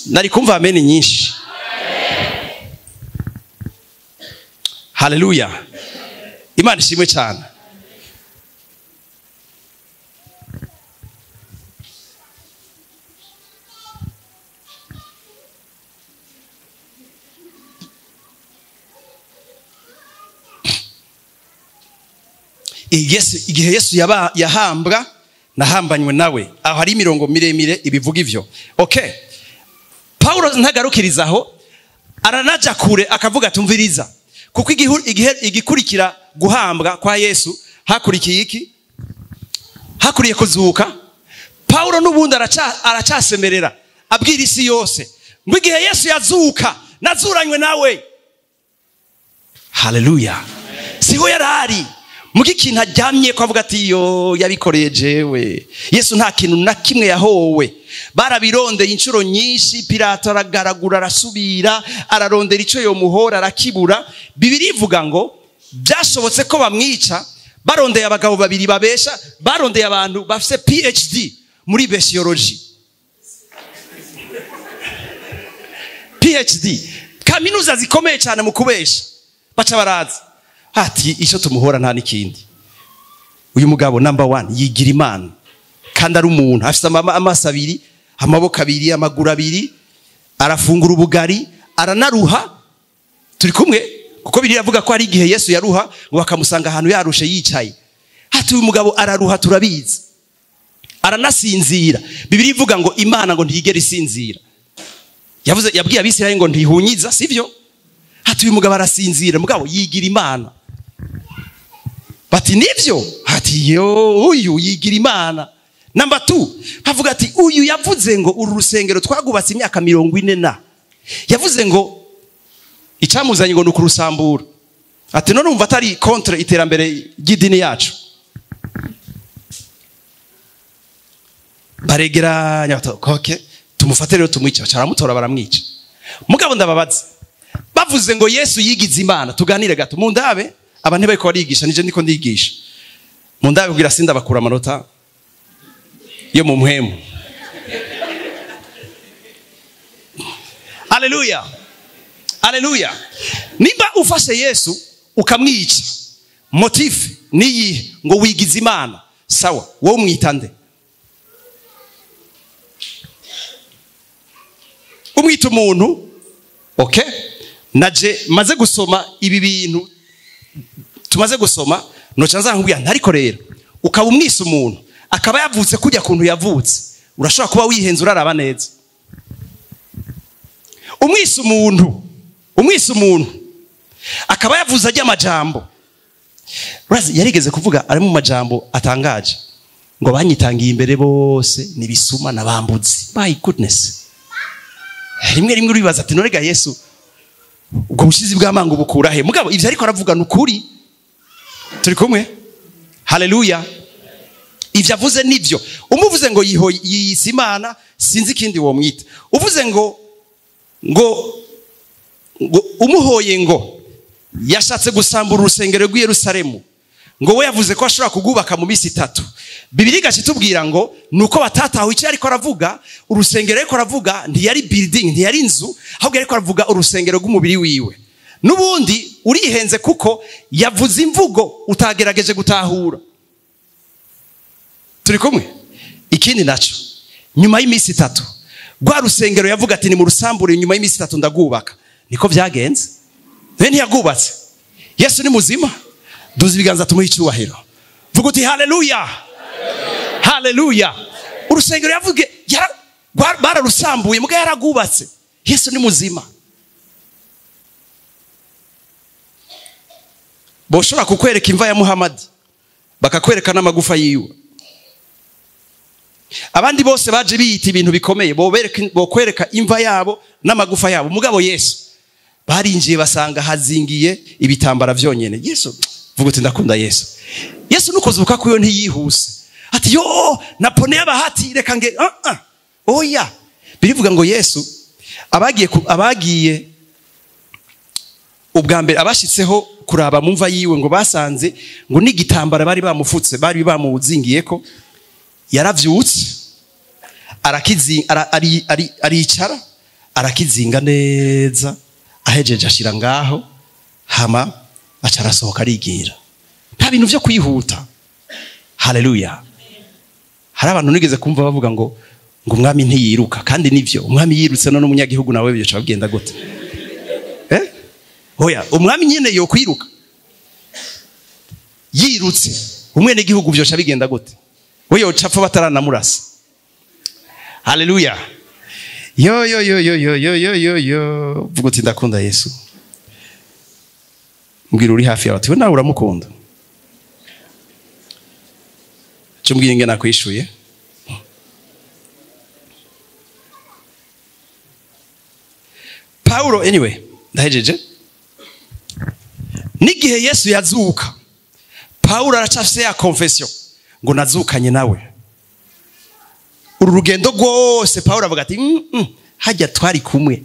Speaker 1: Nari kumva amen nyinshi. Haleluya. Imana ishimwe cyane. Igihe Yesu yahambwa nahambanywe nawe. Aho hari imirongo miremire ibivuga ivyo. Okay. Paulo ntagarukirizaho, aranaja kure akavuga tumviriza, kuko igikurikira guhambwa kwa Yesu hakurikiye iki? Hakuriye kuzuka. Paulo nubundi aracasemerera abwira isi yose ngo igihe Yesu yazuka nazuranywe nawe. Haleluya. Siho yarari mugi kintu ajyamye ko avuga ati yo yabikoreye jewe. Yesu nta kintu na kimwe yahowe. Barabirondeye inshuro nyinshi, Pilato aragaragura arasubira, ararondera ico yo muhora arakibura. Bibiri ivuga ngo byashobotse ko bamwica, barondeye abagabo babiri babesha, barondeye abantu bafise PhD muri besiology. PhD, kaminuza zikomeye cyane mu kubesha. Baca barazi ati ico tumuhora nta nikindi. Uyu mugabo number 1 yigira Imana, kandi ari umuntu afite amaso abiri, amaboko abiri, amaguru abiri, arafungura ubugari, aranaruha. Turi kumwe? Kuko Bibiliya avuga ko ari igihe Yesu yaruha ngo bakamusanga ahantu yarushe yicaye. Ati uyu mugabo araruha, turabizi. Aranasinzira. Bibiliya ivuga ngo Imana ngo ntiyigera isinzira. Yabwiye Abisirayeli ngo ntihunyiza, sivyo? Ati uyu mugabo arasinzira, mugabo yigira Imana. Bati nivyo? Ati yo uyu yigira Imana. Number 2, havuga ati uyu yavuze ngo uru rusengero twagubatse imyaka 40 na. Yavuze ngo icamuzanye ngo nukurusambura. Ati none umva atari contre iterambere ry'idini yacu. Baregeranya okay, tumufate rero tumwica, caramutora baramwica. Mugabo ndababaza, bavuze ngo Yesu yigize Imana, tuganire gato mu ndabe, abantu bariko barigisha, nije ndiko ndigisha. Mu ndabe kugira sinda bakura amanota yo mu muhemu. Haleluya. Haleluya. Nimba ufashe Yesu ukamwica, motif niyihe? Ngo wigize Imana. Sawa, wowe umwitande. Umwita umuntu, okay? Naje maze gusoma ibi bintu tumaze gusoma, no canza nkubwira ntariko rero ukaba umwisa umuntu akaba yavutse kujya kuntu yavutse, urashobora kuba wihenze uraraba neza. Umwisa umuntu akaba yavuze ajya amajambo. Yarigeze kuvuga ari mu majambo atangaje ngo banyitangiye imbere bose nibisuma nabambuzi. My goodness. Rimwe uribaza ati norega Yesu ubwo bushizi bw'amango bukura he? Mugabo ivyo ariko aravuga nukuri. Turi kumwe? Haleluya. Ivyo avuze nivyo. Umuvuze ngo yiyise Imana sinzi ikindi wo mwita. Uvuze ngo umuhoye ngo yashatse gusambura urusengero rw'i Yerusalemu, ngo we yavuze ko ashobora kugubaka mu minsi 3. Bibiliya igashitubwira ngo nuko batataho icyo ariko aravuga. Urusengero ariko aravuga ntiyari building, ntiyari inzu, ahubwo ariko aravuga urusengero rw'umubiri wiwe. Nubundi urihenze kuko yavuze imvugo utagerageje gutahura. Turi kumwe? Ikindi naco nyuma y'iminsi 3 rwa rusengero yavuga ati ni mu rusambure nyuma y'iminsi 3 ndagubaka. Niko byagenze. Ntiyagubatse. Yesu ni muzima. Duzi ibiganza tumuhe icyubahiro. Vuga uti haleluya. Haleluya. Urusengero yavuge bararusambuye muga yaragubatse. Yesu ni muzima. Boshobora kukwereka imva ya Muhammad bakakwereka n'amagufa yiwe. Abandi bose baje biyita ibintu bikomeye bokwereka imva yabo n'amagufa yabo. Mugabo Yesu barinjiye basanga hazingiye ibitambara vyonyene. Yesu vuga uti ndakunda Yesu. Yesu nukozuka kuyo ntiyihuse. Ati yo napone y'abahati reka nge oya. Birivuga ngo Yesu abagiye ubwa mbere abashitseho kuraba mumva yiwe ngo basanze ngo n'igitambara bari bamufutse bari bamuzingiye ko yaravyutse aricara arakizinga neza ahejeje ashira ngaho hama acarasohoka arigira. Nta bintu vyo kwihuta. Haleluya. Hari abantu nigeze kumva bavuga ngo umwami ntiyiruka, kandi nivyo umwami yirutse none umunyagihugu nawe byo cabagenda gute? Oya, umwami nyene yo kwiruka yirutse umwene gihugu byo cabigenda gute? Oya ucapfa bataranamurasa. Haleluya. Yo vuga uti ndakunda Yesu. Mbwira uri hafi yawe ati nawe uramukunda. Cyo mbwira ingena kwishuye. Paulo anyway ndahejeje. Nigihe Yesu yazuka Paulo aracafise ya confession ngo nazukanye nawe. Uru rugendo rwose Paulo avuga ati hajya twari kumwe,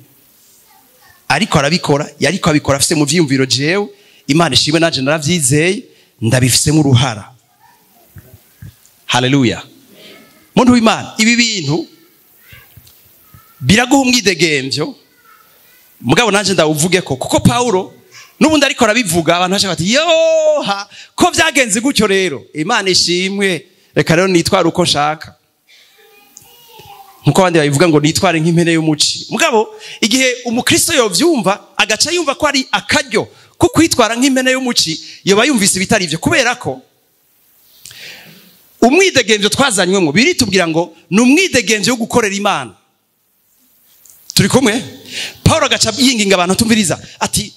Speaker 1: ariko arabikora yariko abikora afise mu vyiyumviro jewe Imana ishimwe naje naravyizeye ndabifise mu ruhara. Haleluya. Muntu w'Imana ibi bintu biraguha umwidegemvyo mugabo nanje ndawuvuge ko kuko Paulo nubundi ariko arabivuga abantu bashaka bati yoha ko byagenze gutyo rero Imana ishimwe reka rero nitwara uko nshaka nkuko abandi babivuga ngo nitware nk'impene y'umuci. Mugabo igihe umukristo yovyumva agaca yumva ko ari akaryo ko kwitwara nk'impene y'umuci yoba yumvise ibitari ivyo, kubera ko umwidegemvyo twazanywemo biritubwira ngo ni umwidegemvyo wo gukorera Imana. Turi kumwe? Paulo agaca yinginga abantu tumviriza ati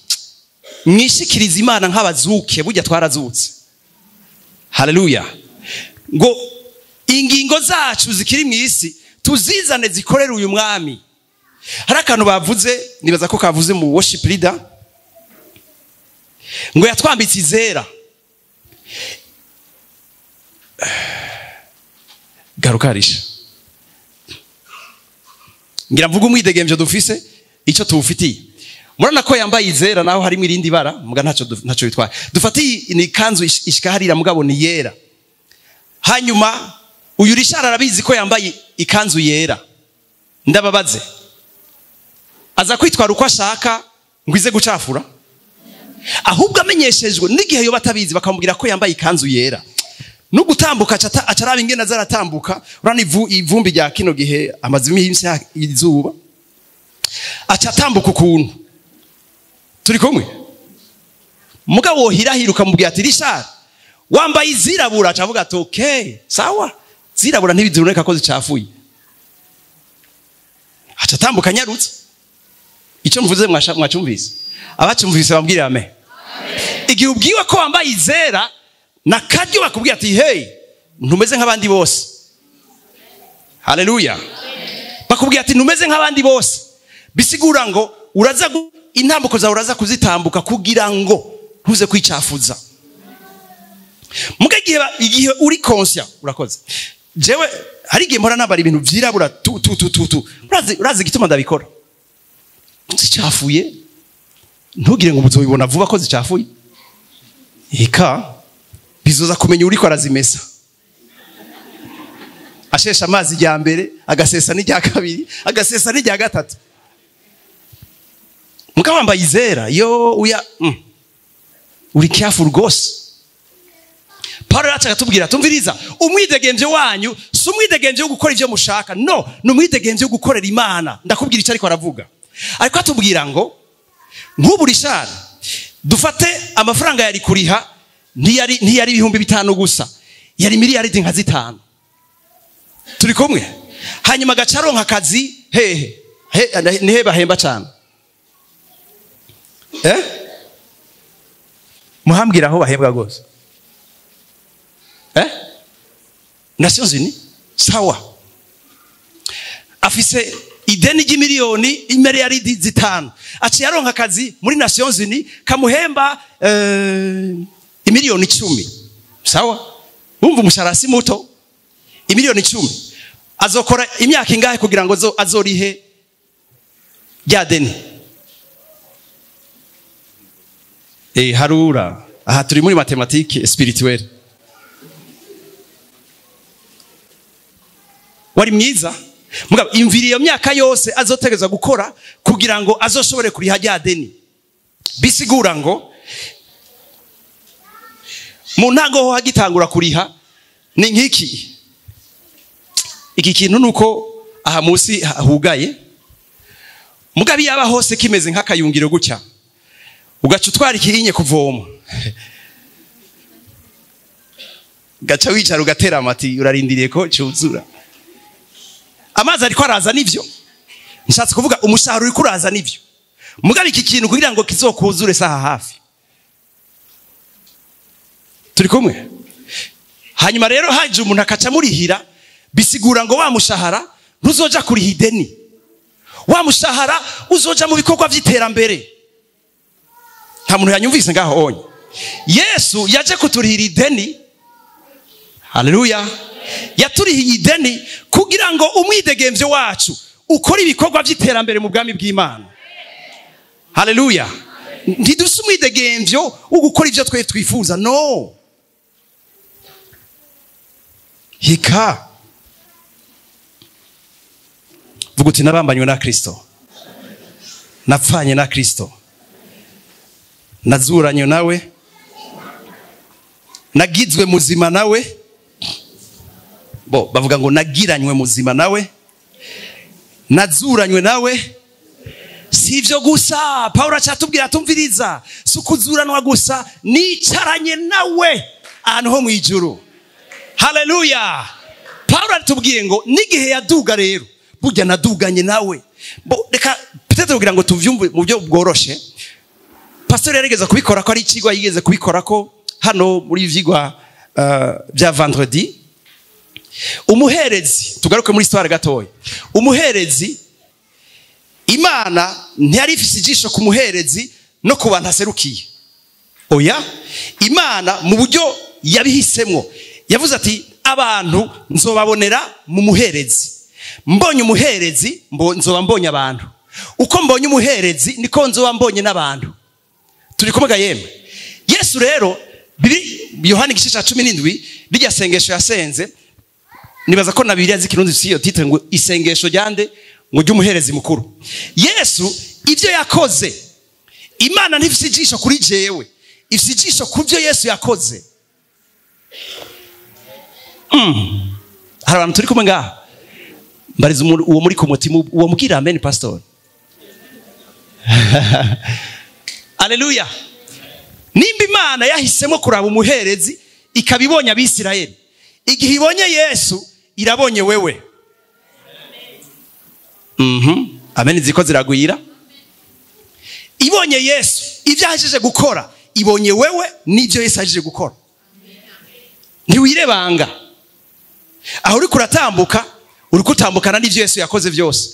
Speaker 1: mwishikiriza Imana nk'abazuke burya twarazutse. Haleluya. Ngo ingingo zacu zikiri mu isi tuzizane zikorera uyu mwami. Hari akantu bavuze nibaza ko kavuze mu worship leader ngo yatwambitse izera. Garukarisha ngira mvuga umwidegemvyo dufise ico tuwufitiye. Murana ko yambaye izera naho harimo irindi bara muga ntaco bitwaye. Dufatiye ni kanzu ishika harira mugabo ni yera. Hanyuma uyu Richard arabizi ko yambaye ikanzu yera. Ndababaze aza kwitwara uko ashaka ngwize gucafura? Ahubwo amenyeshejwe n'igihe yo batabizi bakamubwira ko yambaye ikanzu yera. No gutambuka acaraba ingena zaratambuka urani ivumbi rya kino gihe amazimi y'imsi izuba acatambuka ukuntu. Turi kumwe? Mugabo hirahiruka mubwira ati Richard wambaye izirabura, acavuga ati okay sawa zirabura ntibiziruneka ko zicafuye. Acatambuka nyarutse. Ico mvuze mwacumvise abacumvise bambwira amen. Igihe ubwiwe ko wambaye izera nakaryo bakubwira ati hey ntumeze nk'abandi bose. Haleluya. Bakubwira ati ntumeze nk'abandi bose, bisigura ngo uraza intambuko zawe uraza kuzitambuka kugira ngo ntuze kwicafuza. Muga igihe uri conscious urakoze. Jewe hari igihe mpora nambara ibintu vyirabura tu. Urazi gituma ndabikora? Zicafuye ntugire ngo muzobibona vuba ko zicafuye. Eka bizoza kumenya uri ko arazimesa. Ashesha amazi rya mbere agasesa n'irya kabiri agasesa n'irya gatatu. Muga wambaye izera yo uya uri careful gose. Paulo yacaga tubwira tumviriza umwidegenje wanyu si umwidegenje wo gukora ivyo mushaka, no ni umwidegenje wo gukorera Imana. Ndakubwira icyo ariko aravuga. Ariko atubwira ngo nk'ubu Richard dufate amafaranga yari kuriha ntiyari 5,000 gusa, yari miliyari nka 5. Turi kumwe? Hanyuma gacaronka akazi nihe bahemba cyane muhambwira aho bahembwa gose Nations Unies sawa. Afise ideni ry'imiliyoni imiliyari 5 aciye aronka akazi muri Nations Unies kamuhemba imiliyoni 10 sawa. Umva umushahara si muto, imiliyoni 10. Azokora imyaka ingahe kugira ngo azorihe rya deni? Harura aha turi muri matematike spirituelle. Wari mwiza mugabo imviri iyo myaka yose azotegeza gukora kugira ngo azoshobore kuriha rya deni. Bisigura ngo mu ntango ho hagitangura kuriha ni nk'iki. Iki kintu nuko aha musi hugaye mugabi yaba hose kimeze nk'akayungiro gucya ugaca utwara ikirinye kuvoma gaca wicara ugatera amati urarindiriye ko cyuzura. Amazi ariko araza nivyo, nshatse kuvuga umushahara uri kuraza nivyo, mugabi iki kintu kugira ngo kizokuzure saha hafi. Turi kumwe? Hanyuma rero haje umuntu akaca murihira, bisigura ngo wa mushahara ntuzoja kuriha ideni, wa mushahara uzoja mu bikorwa vy'iterambere. Nta muntu yanyumvise ngaho onye. Yesu yaje kuturihira ideni. Haleluya. Yaturihiye ideni kugira ngo umwidegemvyo wacu ukora ibikorwa vy'iterambere mu bwami bw'Imana. Haleluya. Ntidusa umwidegemvyo ugukora ivyo twe twifuza, no. Hika vuga uti nabambanywe na Kristo, napfanye na Kristo, nazuranye nawe, nagizwe muzima nawe. Bavuga ngo nagiranywe muzima nawe, nazuranywe nawe. Si ivyo gusa, Paulo acatubwira tumviriza, sukuzuranwa gusa, nicaranye nawe ahantu ho mwijuru. Haleluya. Paulo atubwiye ngo nigihe yaduga rero burya naduganye nawe. Reka petete kugira ngo tuvyumve mu byo bworoshe. Pastor yarigeze kubikora ko ari ikigwa yigeze kubikora ko hano muri vyigwa bya vendredi. Umuherezi, tugaruke muri histoire gatoya. Umuherezi, Imana ntiyari ifise ijisho ku muherezi no ku bantu aserukiye. Oya, Imana mu buryo yabihisemwo yavuze ati abantu nzobabonera mu muherezi. Mbonye umuherezi nzoba mbonye abantu. Uko mbonye umuherezi niko nzoba mbonye n'abantu. Turi kumwe yemwe. Yesu rero Yohana 17 rijya sengesho yasenze, nibaza ko na Bibiliya z'ikirundi siyo titre ngo isengesho ryande ngo ry'umuherezi mukuru. Yesu ivyo yakoze, Imana ntifise ijisho kuri jewe, ifise ijisho ku byo Yesu yakoze. Hari abantu turi kumwe ngaha mbariza uwo muri ku mutima uwo mukira amen pastor. Haleluya. Nimba Imana yahisemo kuraba umuherezi ikabibonye Abisirayeli, igihe ibonye Yesu irabonye wewe. Amen ziko ziragwira. ibonye Yesu ibyo ahejeje gukora, ibonye wewe n'ibyo Yesu ahejeje gukora. Ntiwirebanga aho uri kuratambuka, uri kutambukana n'ibyo Yesu yakoze byose.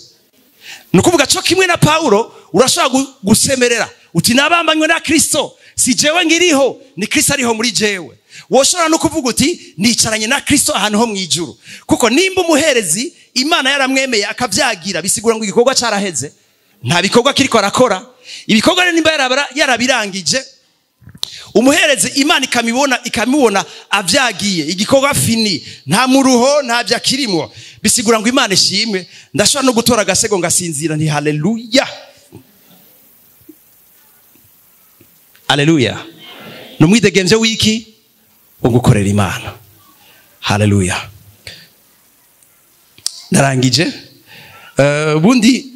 Speaker 1: Nukuvuga cyo kimwe na Paulo urashobora gusemerera uti nabambanywe na Kristo, si jewe ngiriho, ni Kristo ariho muri jewe. Woshobora no kuvuga uti nicaranye na Kristo ahantu ho mwijuru, kuko nimba umuherezi Imana yaramwemeye akavyagira, bisigura ngo igikorwa caraheze, nta bikorwa kiriko arakora. Ibikorwa nimba yarabirangije, umuherezi Imana ikamibona avyagiye, igikorwa fini, nta muruho nta vyakirimo, bisigura ngo Imana ishimwe. Ndashobora no gutora agasego ngasinzira nti haleluya, haleluya. Numwidegemvye wiki ugukorera Imana. Haleluya. Narangije bundi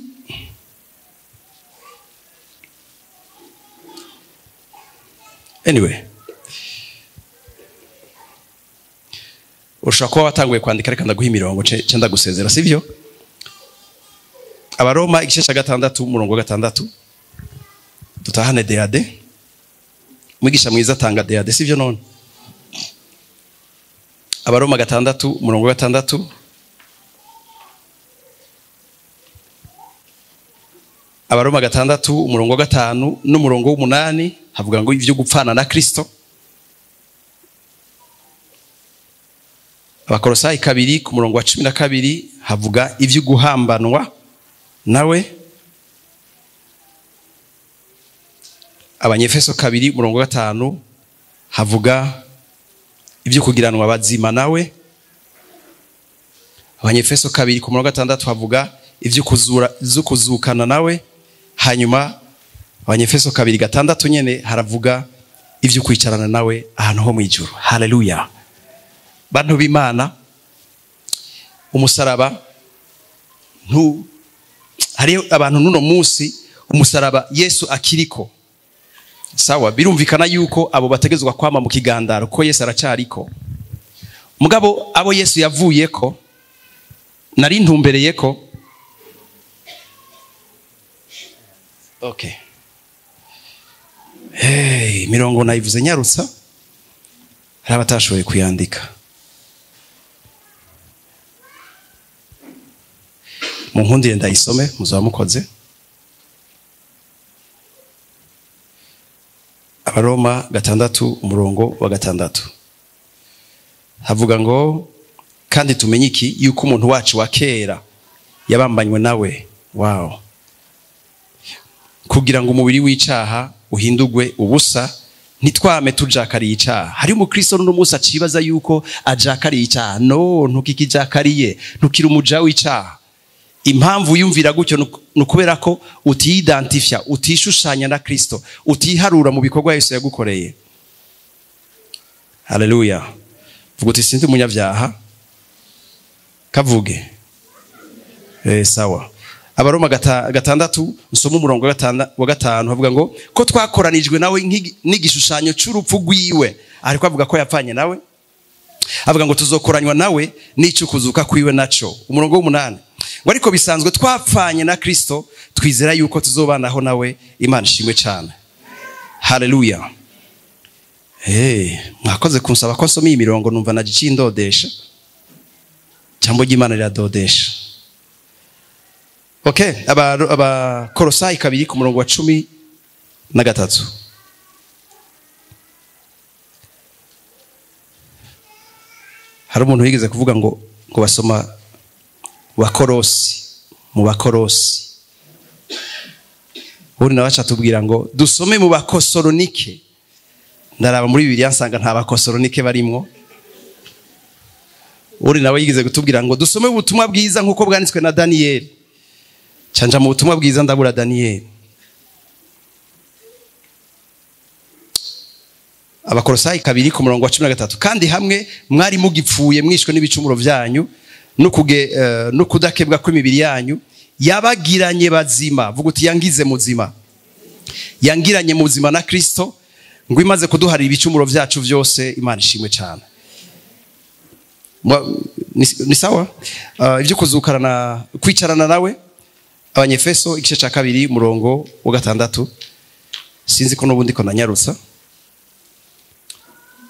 Speaker 1: anyway, ushaka kuba watanguye kwandika, reka ndaguha imirongo cyenda gusezera, sivyo? Abaroma igice cya 6 umurongo wa 6. Tutahane deade, mwigisha mwiza tanga deade, sivyo none? Abaroma 6 umurongo wa 6. Abaroma 6 umurongo wa 5 n'umurongo wa 8 havuga ngo ivyo gupfana na Kristo. Abakolosayi 2 ku murongo wa 12 havuga ivyo guhambanwa nawe. Abanyefeso 2 umurongo wa 5 havuga ivyo kugiranwa bazima nawe. Abanyefeso 2 ku murongo wa 6 havuga ivyo kuzukana nawe. Hanyuma Abanyefeso 2:6 nyene haravuga ivyo kwicarana nawe ahantu ho mwijuru. Haleluya. Bantu b'Imana, umusaraba hari abantu nuno munsi umusaraba Yesu akiriko. Sawa, birumvikana yuko abo bategezwa kwama mu kigandaro ko Yesu aracariko. Mugabo abo Yesu yavuyeko nari ntumbereyeko. Okay. Hey, mirongo nayivuze nyarutsa, hari abatashoboye kuyandika. Munkundire ndayisome muzaba mukoze. Abaroma 6 umurongo wa 6 havuga ngo kandi tumenye iki, yuko umuntu wacu wa kera yabambanywe nawe. Wow. Kugira ngo umubiri w'icaha uhindugwe ubusa, nitwame tujakariye icaha. Hari mu Kristo no musa cibaza yuko ajakariye icaha. No, ntukikijakariye, ntukiri umuja w'icaha. Impamvu yumvira gutyo nukubera ko utiidentifya, utishushanya na Kristo, utiharura mu bikorwa Yesu yagukoreye. Haleluya. Vuga uti sindi umunyavyaha, kavuge. Sawa. Abaroma 6 nsoma umurongo wa 5 havuga ngo ko twakoranijwe nawe n'igishushanyo cy'urupfu rwiwe. Ariko avuga ko yapfanye nawe, avuga ngo tuzokoranywa nawe n'icyo kuzuka kwiwe naco. Umurongo wa 8 ngo ariko bisanzwe twapfanye na Kristo, twizera yuko tuzobanaho nawe. Imana ishimwe cyane. Haleluya. Mwakoze kunsaba ko nsoma iyi mirongo, numva nagiye ndodesha cyangwa Imana iradodesha. Okay, Abakolosayi 2 ku murongo wa 13. Hari umuntu yigeze kuvuga ngo basoma Bakolosi mu Bakolosi. Uri nabacha tubwira ngo dusome mu Bakosolonike. Ndaraba muri Bibiliya nsanga nta Bakosolonike barimwo. Uri nawe yigeze kutubwira ngo dusome ubutumwa bwiza nkuko bwanditswe na Daniel. Chanja mu butumwa bwiza ndabura Daniel. Abakolosayi 2 ku murongo wa 13 kandi hamwe mwari mugipfuye mwishwe n'ibicumuro byanyu no kudakebwa kw'imibiri yanyu, yabagiranye bazima. Vuga uti yangize muzima, yangiranye muzima na Kristo, ngo imaze kuduharira ibicumuro byacu byose. Imana ishimwe cyane. Ni sawa? Ibyo kuzukarana kwicarana nawe. Abanyefeso igice cya 2 umurongo wa 6 sinzi ko n'ubundi ko nanyarutsa.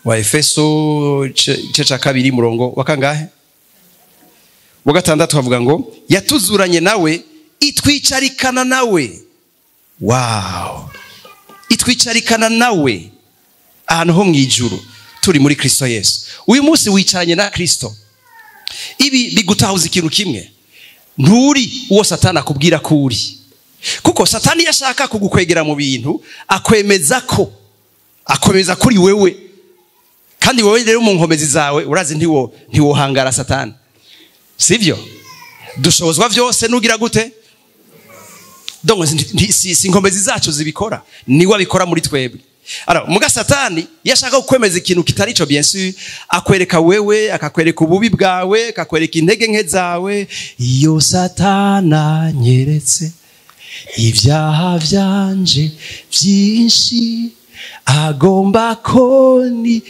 Speaker 1: Wa Efeso igice cya 2 murongo wa kangahe? Wa 6 havuga ngo yatuzuranye nawe itwicarikana nawe. Wow, itwicarikana nawe ahantu ho mwijuru turi muri Kristo Yesu. Uyu munsi wicaranye na Kristo. Ibi bigutahuza ikintu kimwe, nturi uwo Satani akubwira ko uri, kuko Satani yashaka kugukwegera mu bintu akwemeza kuri wewe, kandi wowe rero mu nkomezi zawe urazi ntiwohangara Satani, sivyo? Dushobozwa vyose nugira gute? Donc si inkomezi zacu zibikora, niwe abikora muri twebwe. Alors muga Satani yashaka kukwemeza ikintu kitari cyo, bien sûr akwereka wewe, akakwereka ububi bwawe, akakwereka intege nke zawe. Iyo Satana nyeretse ibyaha byanje byinshi, agomba koni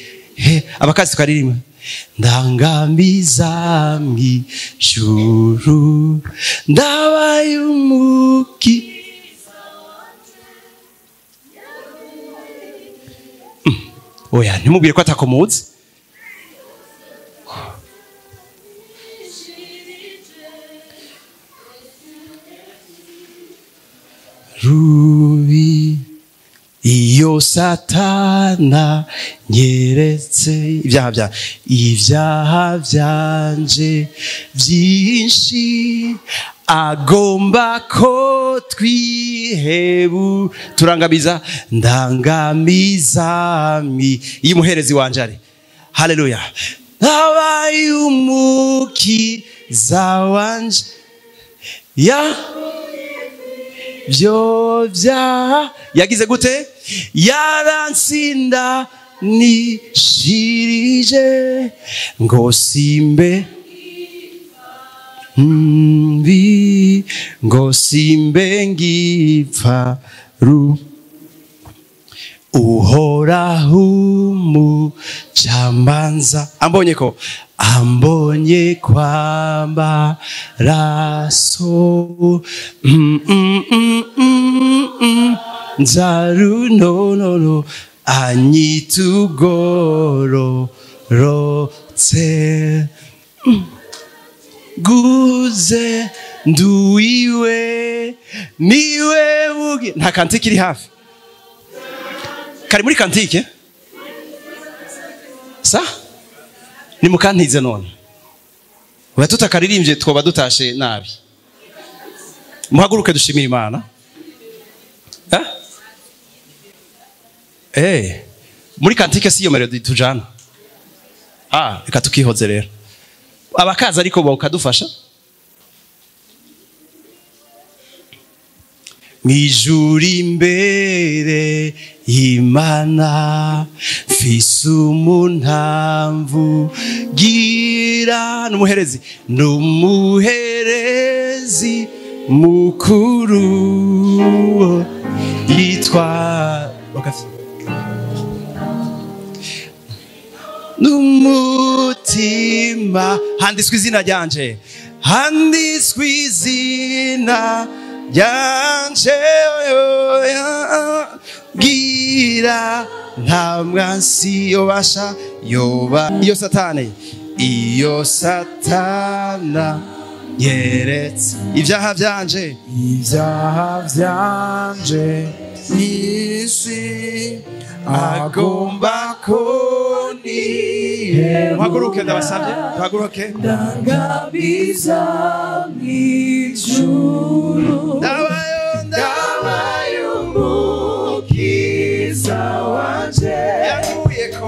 Speaker 1: abakazi twaririmwe ndangamiza mwijuru ndabaye umuki. Oya ntimubwire ko atakomuzi. Rubi iyo Satana nyeretse ibyaha byanje byinshi, agomba ko twihebu turangamiza ndangamizami y'umuherezi wanje ari. Haleluya. Abaye umukiza wanje ya byo byaha yagize gute? Yaransinda nishirije ngo simbe ngo simbe ngipfa uhoraho umucamanza ambonye kwamba raso nzaru no anyitugororotse guze nduiwe niwe bugi. Nta kantike iri hafi? Kari muri kantike? Sa? Ni mukantize none. Uba tutakaririmbye twoba dutashe nabi. Muhaguruke dushimira Imana. Muri kantike si yo melody tujana. Reka tukihoze rero. Abakaza ariko bakadufasha. Mwijuri imbere Imana fisumuntamvu gira numuherezi mukuru yitwa numutima handitswe izina ryanje yanje gira nta mwansi yobasha yoba. Iyo Satana yeretse ibyaha byanje nisi agomba koni. Haguruke ndabasabye, haguruke. Ndangabiza mwijuru ndabaye umukiza wanje yanguyeko.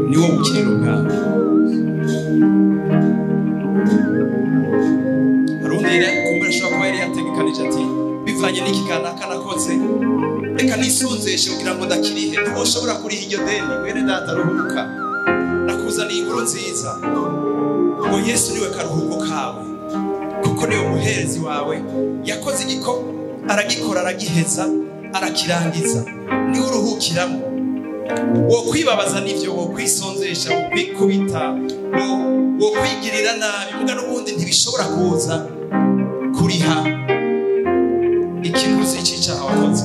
Speaker 1: Niwo mukiriro bwawe. Arundire kumbura shaka kuba yari yategekanije ati bivanye n'iki kana kotse reka nisonzeshe kugira ngo ndakirihe. Ntiwoshobora kuriha iryo deni wene data ruhuka. Nakuzaniye inkuru nziza ngo Yesu niwe karuhuko kawe, kuko niwe muherezi wawe. Yakoze igiko aragikora aragiheza arakirangiza, niwe uruhukiramo. wo kwibabaza n'ivyo, wo kwisonzesha, wo kwikubita, wo kwigirira nabi, muga n'ubundi ntibishobora kuza kuriha ikiguzi c'icaha wakoze.